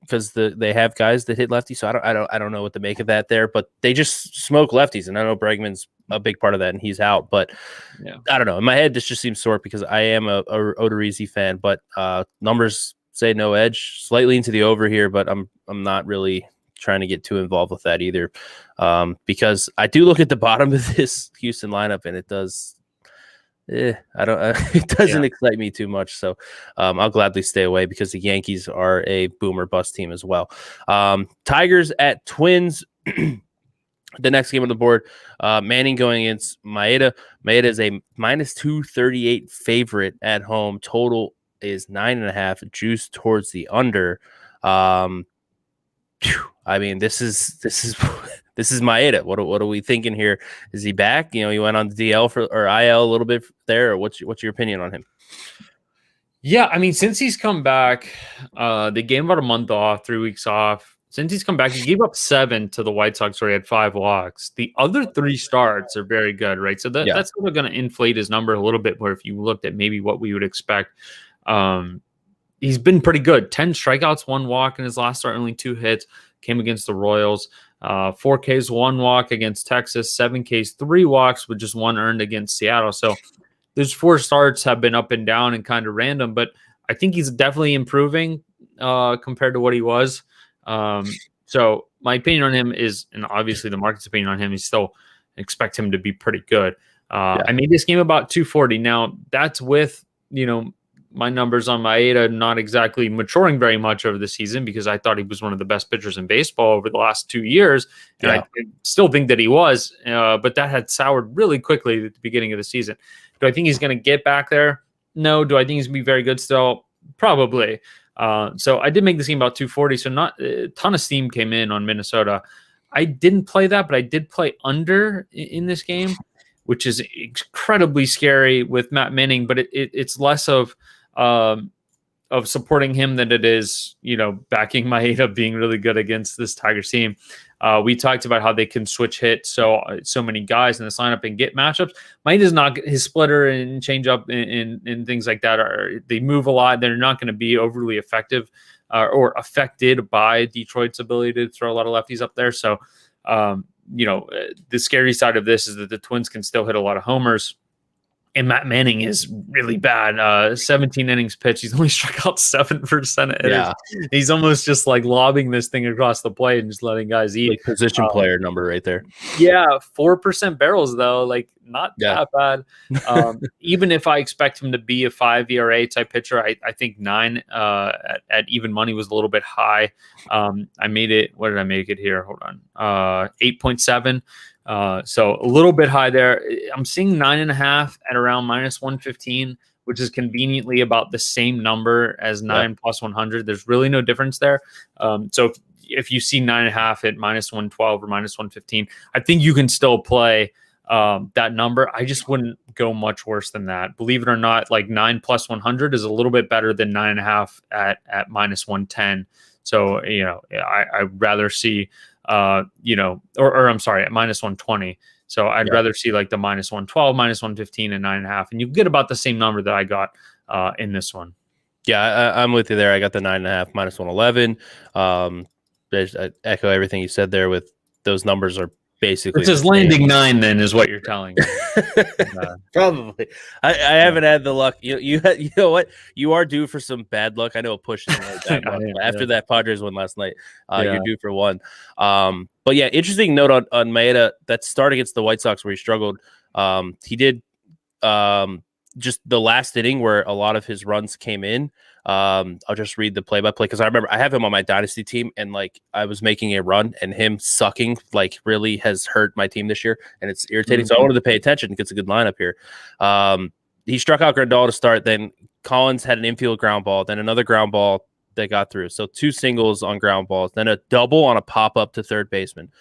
because they have guys that hit lefties. So I don't know what to make of that there. But they just smoke lefties, and I know Bregman's a big part of that, and he's out. But I don't know. In my head, this just seems short because I am a Odorizzi fan, but numbers say no edge, slightly into the over here, but I'm not really trying to get too involved with that either, because I do look at the bottom of this Houston lineup and it does, it doesn't excite me too much. So I'll gladly stay away because the Yankees are a boomer bust team as well. Tigers at Twins. The next game on the board, Manning going against Maeda. Maeda is a -238 favorite at home. Total is 9.5, juice towards the under. I mean, this is Maeda. What are we thinking here? Is he back? He went on the DL or IL a little bit there. Or what's your opinion on him? Yeah, I mean, since he's come back, they gave him about a month off, 3 weeks off. Since he's come back, he gave up 7 to the White Sox where he had 5 walks. The other 3 starts are very good, right? So that's sort of going to inflate his number a little bit. Where if you looked at maybe what we would expect. He's been pretty good. 10 strikeouts, 1 walk in his last start, only 2 hits. Came against the Royals. 4 Ks, 1 walk against Texas. 7 Ks, 3 walks with just 1 earned against Seattle. So those 4 starts have been up and down and kind of random, but I think he's definitely improving compared to what he was. So my opinion on him is, and obviously the market's opinion on him, is still expect him to be pretty good. I made this game about 240. Now that's with, my numbers on Maeda not exactly maturing very much over the season because I thought he was one of the best pitchers in baseball over the last 2 years. And I still think that he was, but that had soured really quickly at the beginning of the season. Do I think he's going to get back there? No. Do I think he's going to be very good still? Probably. So I did make this game about 240. So not a ton of steam came in on Minnesota. I didn't play that, but I did play under in this game, which is incredibly scary with Matt Manning. But it's less of supporting him than it is, backing Maeda being really good against this Tigers team. We talked about how they can switch hit so many guys in this lineup and get matchups. Maeda's not his splitter and changeup and things like that they move a lot. They're not going to be overly effective or affected by Detroit's ability to throw a lot of lefties up there. So, the scary side of this is that the Twins can still hit a lot of homers. And Matt Manning is really bad. 17 innings pitched. He's only struck out 7% of hitters. He's almost just like lobbing this thing across the plate and just letting guys eat. Like position player number right there. Yeah, 4% barrels though. Like not that bad. Even if I expect him to be a 5 ERA type pitcher, I think 9 at even money was a little bit high. I made it. What did I make it here? Hold on. 8.7. So a little bit high there. I'm seeing 9.5 at around -115, which is conveniently about the same number as 9 plus 100. There's really no difference there. So if you see 9.5 at -112 or -115, I think you can still play that number. I just wouldn't go much worse than that. Believe it or not, like 9 plus 100 is a little bit better than 9.5 at -110. So, I'd rather see or I'm sorry, at -120. So I'd rather see like the -112, -115, and 9.5, and you get about the same number that I got in this one. Yeah, I'm with you there. I got the 9.5 -111. I echo everything you said there. With those numbers are basically this is landing 9. Then is what you're telling me. Probably. I haven't had the luck. You know what? You are due for some bad luck. I know a push after that Padres win last night. You're due for one. But yeah, interesting note on Maeda. That start against the White Sox where he struggled. He did just the last inning where a lot of his runs came in. I'll just read the play-by-play because I remember I have him on my dynasty team, and like I was making a run, and him sucking like really has hurt my team this year, and it's irritating. So I wanted to pay attention. It's a good lineup here. He struck out Grandal to start. Then Collins had an infield ground ball, then another ground ball that got through. So 2 singles on ground balls, then a double on a pop-up to third baseman.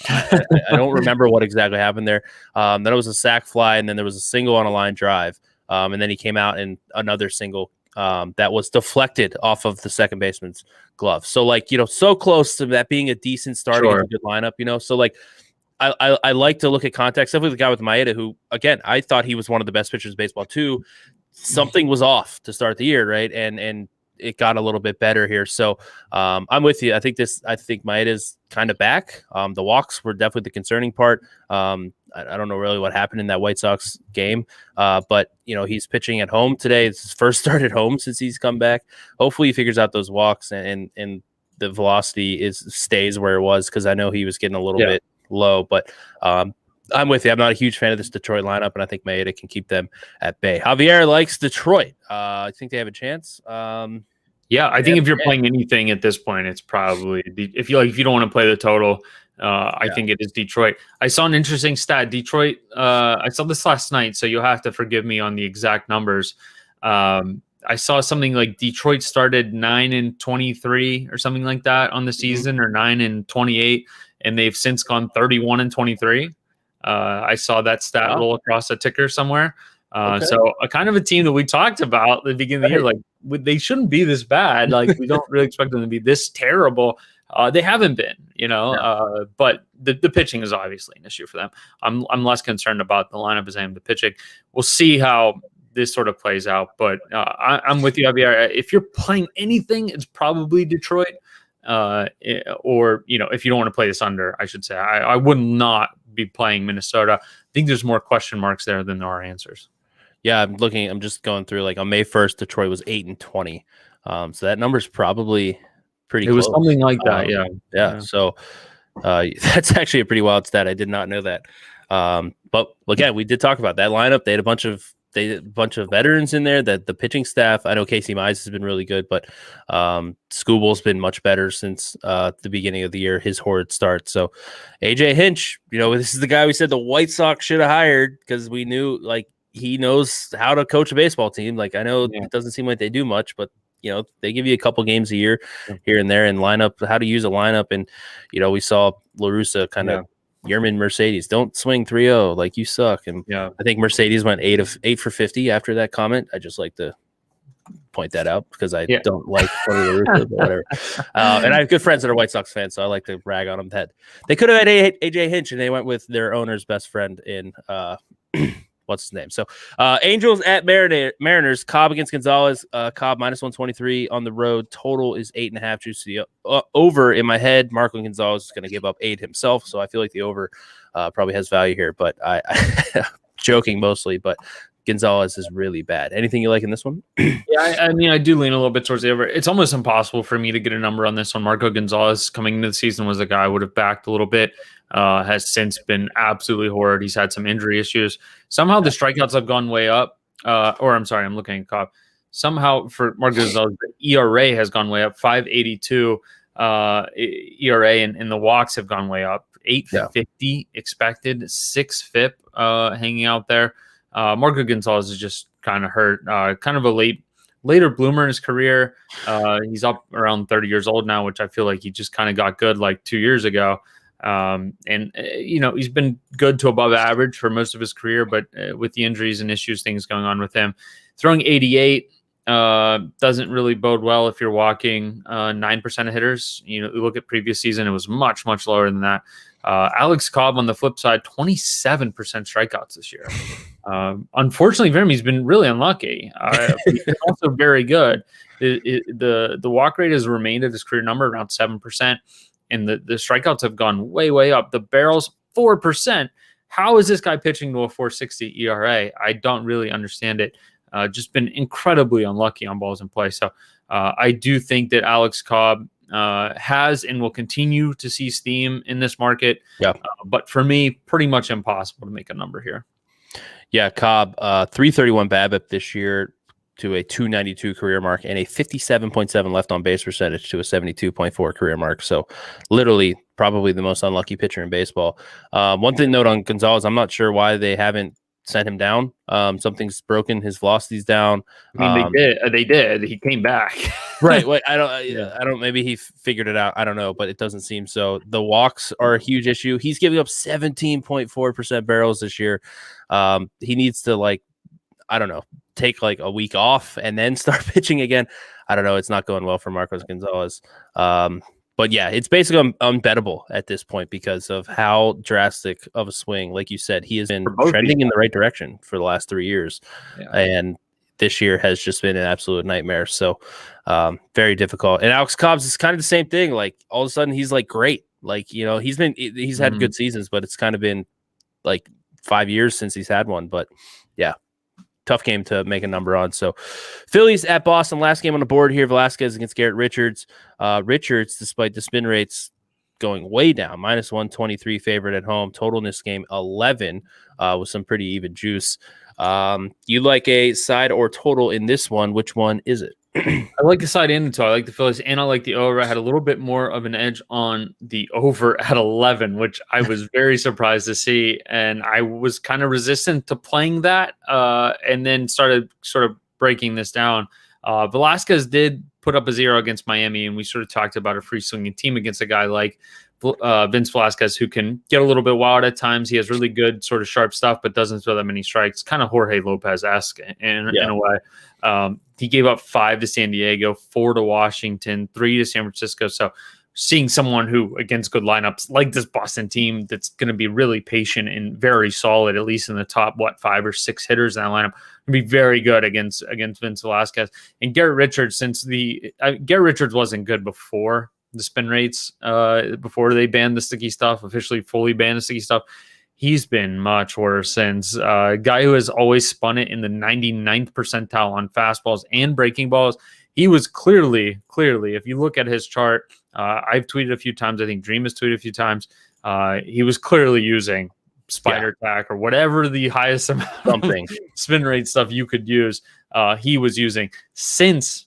I don't remember what exactly happened there. Then it was a sac fly, and then there was a single on a line drive. And then he came out and another single that was deflected off of the second baseman's glove. So like, so close to that being a decent start against a good lineup, So like, I like to look at context. Definitely the guy with Maeda, who again, I thought he was one of the best pitchers in baseball too. Something was off to start the year, right? And it got a little bit better here. So I'm with you. I think Maeda's kind of back. The walks were definitely the concerning part. I don't know really what happened in that White Sox game, but he's pitching at home today. It's his first start at home since he's come back. Hopefully he figures out those walks and the velocity stays where it was, because I know he was getting a little bit low. But I'm with you. I'm not a huge fan of this Detroit lineup, and I think Maeda can keep them at bay. Javier likes Detroit. I think they have a chance. Yeah, I think if you're playing anything at this point, it's probably if you don't want to play the total. I think it is Detroit. I saw an interesting stat. Detroit. I saw this last night, so you'll have to forgive me on the exact numbers. I saw something like Detroit started 9-23 or something like that on the season, or 9-28, and they've since gone 31-23. I saw that stat roll across a ticker somewhere. So a kind of a team that we talked about at the beginning of the year, like they shouldn't be this bad. Like we don't really expect them to be this terrible. They haven't been, but the pitching is obviously an issue for them. I'm less concerned about the lineup as I am the pitching. We'll see how this sort of plays out, but I'm with you, Javier. If you're playing anything, it's probably Detroit, or if you don't want to play this under, I should say. I would not be playing Minnesota. I think there's more question marks there than there are answers. Yeah, I'm just going through, like on May 1st, Detroit was 8-20. So that number's probably pretty close. It was something like that. Yeah. So that's actually a pretty wild stat. I did not know that. But again, we did talk about that lineup. They had a bunch of veterans in there. That the pitching staff, I know Casey Mize has been really good, but Scooble's been much better since the beginning of the year, his horrid start. So AJ Hinch, this is the guy we said the White Sox should have hired, because we knew like he knows how to coach a baseball team. Like I know it doesn't seem like they do much, but they give you a couple games a year here and there, and lineup, how to use a lineup. And, we saw La Russa kind of Yerman Mercedes, don't swing 3-0, like you suck. And I think Mercedes went 8 for 50 after that comment. I just like to point that out because I don't like Tony La Russa, but whatever. And I have good friends that are White Sox fans, so I like to rag on them that they could have had AJ Hinch, and they went with their owner's best friend in what's his name? So Angels at Mariners, Cobb against Gonzalez. Cobb -123 on the road. Total is 8.5. Juice to the over. In my head, Marco Gonzalez is going to give up 8 himself, so I feel like the over probably has value here. But I joking mostly, but Gonzalez is really bad. Anything you like in this one? I mean, I do lean a little bit towards the over. It's almost impossible for me to get a number on this one. Marco Gonzalez coming into the season was a guy I would have backed a little bit. Has since been absolutely horrid. He's had some injury issues. Somehow the strikeouts have gone way up. I'm looking at Cobb. Somehow for Marco Gonzalez, the ERA has gone way up. 5.82 ERA, and the walks have gone way up. 8.50 expected. 6 FIP hanging out there. Marco Gonzalez is just kind of hurt. Kind of a later bloomer in his career. He's up around 30 years old now, which I feel like he just kind of got good like 2 years ago. He's been good to above average for most of his career, but with the injuries and issues, things going on with him. Throwing 88 doesn't really bode well if you're walking 9% of hitters. You look at previous season, it was much, much lower than that. Alex Cobb on the flip side, 27% strikeouts this year. Unfortunately for him, he's been really unlucky. He's also very good. The walk rate has remained at his career number around 7%, and the strikeouts have gone way, way up. The barrels, 4%. How is this guy pitching to a 4.60 ERA? I don't really understand it. Just been incredibly unlucky on balls in play. So I do think that Alex Cobb has and will continue to see steam in this market. But for me, pretty much impossible to make a number here. Yeah, Cobb, 331 BABIP this year to a 292 career mark and a 57.7 left on base percentage to a 72.4 career mark. So literally probably the most unlucky pitcher in baseball. One thing note on Gonzalez, I'm not sure why they haven't sent him down. Something's broken. His velocity's down. I mean, they did. He came back. Right. Wait, I don't. Maybe he figured it out. I don't know, but it doesn't seem so. The walks are a huge issue. He's giving up 17.4% barrels this year. He needs to take like a week off and then start pitching again. I don't know. It's not going well for Marcos Gonzalez. But yeah, it's basically unbettable at this point because of how drastic of a swing. Like you said, he has been trending in the right direction for the last 3 years. And this year has just been an absolute nightmare. So very difficult. And Alex Cobb's is kind of the same thing. Like all of a sudden he's like great. Like, he's had good seasons, but it's kind of been like 5 years since he's had one. But yeah, tough game to make a number on. So Phillies at Boston, last game on the board here. Velasquez against Garrett Richards. Richards, despite the spin rates going way down, -123 favorite at home. Total in this game 11 with some pretty even juice. You like a side or total in this one? Which one is it? I like the side and the total. I like the Phillies and I like the over. I had a little bit more of an edge on the over at 11, which I was very surprised to see. And I was kind of resistant to playing that and then started sort of breaking this down. Velasquez did put up a 0 against Miami, and we sort of talked about a free swinging team against a guy like Vince Velasquez, who can get a little bit wild at times. He has really good sort of sharp stuff, but doesn't throw that many strikes. Kind of Jorge Lopez-esque in a way. He gave up 5 to San Diego, 4 to Washington, 3 to San Francisco. So seeing someone who, against good lineups like this Boston team, that's going to be really patient and very solid, at least in the top, 5 or 6 hitters in that lineup, going to be very good against Vince Velasquez. And Garrett Richards, Garrett Richards wasn't good before the spin rates, before they banned the sticky stuff, officially fully banned the sticky stuff. He's been much worse since. A guy who has always spun it in the 99th percentile on fastballs and breaking balls. He was clearly, if you look at his chart, I've tweeted a few times. I think Dream has tweeted a few times. He was clearly using spider tack or whatever the highest amount something spin rate stuff you could use. He was using since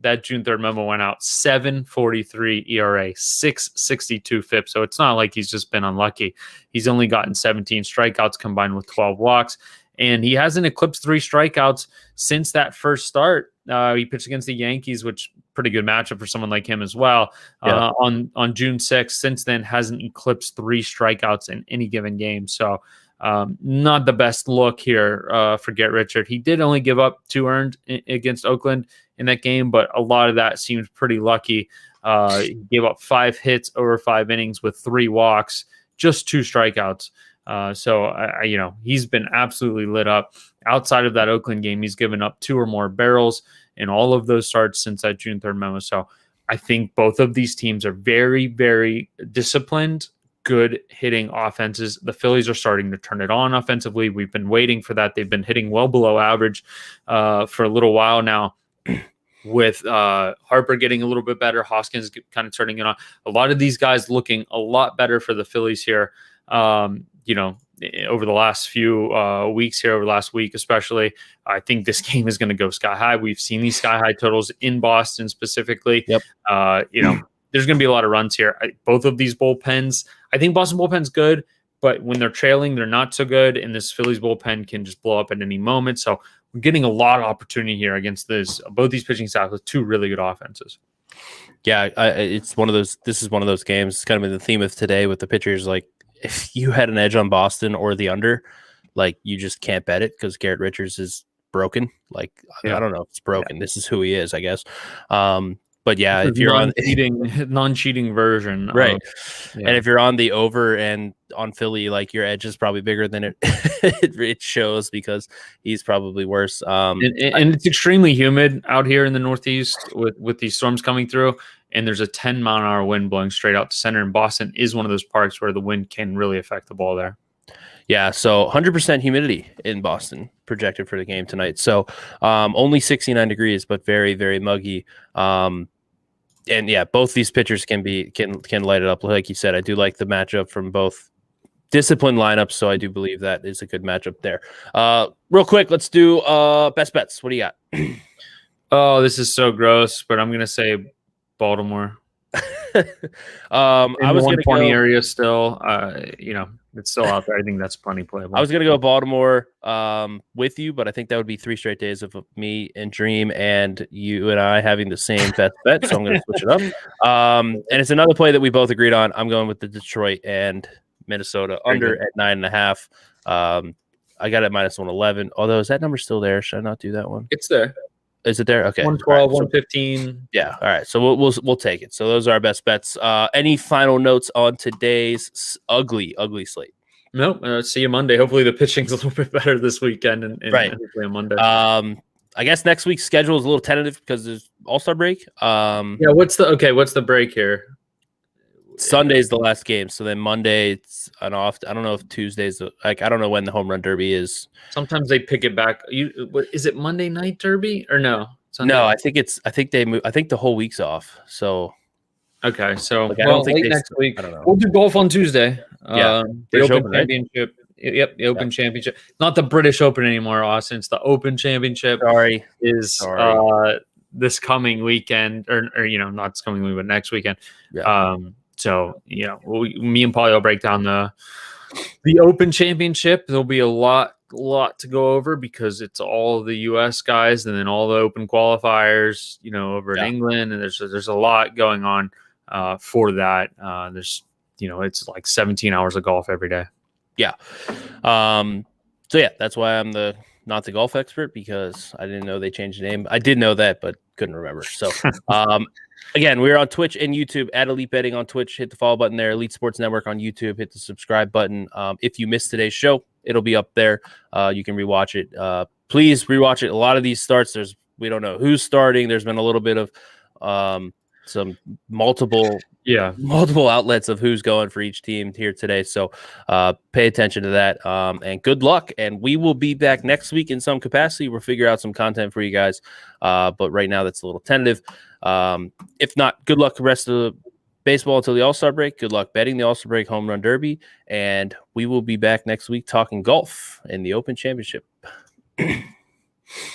that June 3rd memo went out. 7.43 ERA, 6.62 FIP. So it's not like he's just been unlucky. He's only gotten 17 strikeouts combined with 12 walks. and he hasn't eclipsed 3 strikeouts since that first start. He pitched against the Yankees, which pretty good matchup for someone like him as well. On June 6th. Since then, hasn't eclipsed 3 strikeouts in any given game. So not the best look here for Garrett Richard. He did only give up 2 earned against Oakland in that game, but a lot of that seems pretty lucky. He gave up 5 hits over 5 innings with 3 walks, just 2 strikeouts. So he's been absolutely lit up. Outside of that Oakland game, he's given up 2 or more barrels in all of those starts since that June 3rd memo. So I think both of these teams are very, very disciplined, good hitting offenses. The Phillies are starting to turn it on offensively. We've been waiting for that. They've been hitting well below average for a little while now. With Harper getting a little bit better, Hoskins kind of turning it on. A lot of these guys looking a lot better for the Phillies here. Over the last few weeks here, over the last week especially, I think this game is going to go sky high. We've seen these sky high totals in Boston specifically. Yep. There's going to be a lot of runs here. Both of these bullpens, I think Boston bullpen's good, but when they're trailing, they're not so good. And this Phillies bullpen can just blow up at any moment. So we're getting a lot of opportunity here against both these pitching staffs with 2 really good offenses. Yeah, it's one of those. This is one of those games. It's kind of the theme of today with the pitchers. Like, if you had an edge on Boston or the under, like, you just can't bet it because Garrett Richards is broken. Like, I don't know if it's broken. Yeah. This is who he is, I guess. But yeah, if you're on non-cheating version, right? And if you're on the over and on Philly, like, your edge is probably bigger than it shows because he's probably worse. And it's extremely humid out here in the Northeast with these storms coming through, and there's a 10-mile-an-hour wind blowing straight out to center. And Boston is one of those parks where the wind can really affect the ball there. Yeah, so 100% humidity in Boston projected for the game tonight. So only 69 degrees, but very, very muggy. And yeah, both these pitchers can light it up. Like you said, I do like the matchup from both disciplined lineups, so I do believe that is a good matchup there. Real quick, let's do best bets. What do you got? Oh, this is so gross, but I'm gonna say Baltimore. I was going to go area still. It's still out there. I think that's plenty playable. I was going to go Baltimore with you, but I think that would be 3 straight days of me and Dream and you and I having the same best bet. So I'm going to switch it up. And it's another play that we both agreed on. I'm going with the Detroit and Minnesota under at 9.5. I got it -111. Although, is that number still there? Should I not do that one? It's there. Is it there? Okay. 112, 115. Yeah. All right. So we'll take it. So those are our best bets. Any final notes on today's ugly slate? Nope. See you Monday. Hopefully the pitching's a little bit better this weekend and hopefully on Monday. I guess next week's schedule is a little tentative because there's All-Star break. What's the break here? Sunday's the last game, so then Monday it's an off. I don't know if Tuesday's I don't know when the home run derby is. Sometimes they pick it back. Is it Monday night derby or no? Sunday? No, I think they move. I think the whole week's off. So okay, so I don't think next week. I don't know. We'll do golf on Tuesday. Yeah, the Open Championship. Right? Yep, the Open Championship. Not the British Open anymore, Austin. It's the Open Championship. Sorry. This coming weekend, or not this coming week, but next weekend. Yeah. So, me and Paulie will break down the Open Championship. There'll be a lot to go over because it's all the U.S. guys and then all the Open qualifiers, over in England. And there's a lot going on for that. It's like 17 hours of golf every day. Yeah. So, yeah, that's why I'm not the golf expert because I didn't know they changed the name. I did know that, but couldn't remember. So, again, we're on Twitch and YouTube at Elite Betting on Twitch. Hit the follow button there. Elite Sports Network on YouTube. Hit the subscribe button. If you missed today's show, it'll be up there. You can rewatch it. Please rewatch it. A lot of these starts, we don't know who's starting. There's been a little bit of some multiple outlets of who's going for each team here today. So pay attention to that and good luck. And we will be back next week in some capacity. We'll figure out some content for you guys. But right now that's a little tentative. If not, good luck the rest of the baseball until the All-Star break. Good luck betting the All-Star break, home run derby. And we will be back next week talking golf in the Open Championship.